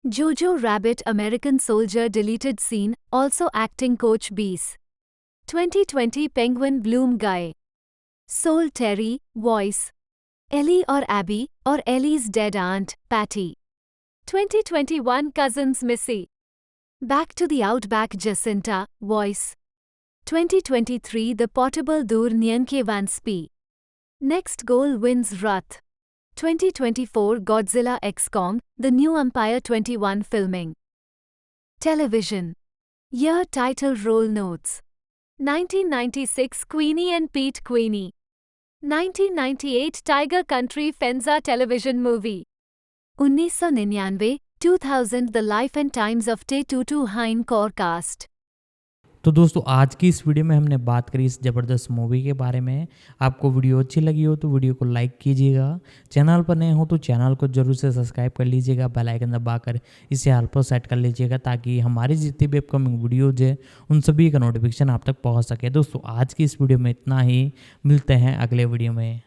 Jojo Rabbit American Soldier deleted scene, also acting coach Bees. 2020 Penguin Bloom Guy. Soul Terry, Voice. Ellie or Abby, or Ellie's dead aunt, Patty. 2021 Cousins Missy. Back to the Outback Jacinta, Voice. 2023 The Portable Dur Nyanke Vanspi. Next Goal Wins Ruth. 2024 Godzilla x Kong, The New Empire 21 filming. Television. Year title role notes. 1996 Queenie and Pete Queenie. 1998 Tiger Country Fenza television movie. 1999 2000 The Life and Times of Te Tutu Hein Core Cast. तो दोस्तों आज की इस वीडियो में हमने बात करी इस ज़बरदस्त मूवी के बारे में। आपको वीडियो अच्छी लगी हो तो वीडियो को लाइक कीजिएगा, चैनल पर नए हो तो चैनल को जरूर से सब्सक्राइब कर लीजिएगा, बेल आइकन दबाकर इसे ऑल पर सेट कर लीजिएगा ताकि हमारी जितनी भी अपकमिंग वीडियोज है उन सभी का नोटिफिकेशन आप तक पहुंच सके। दोस्तों आज की इस वीडियो में इतना ही, मिलते हैं अगले वीडियो में।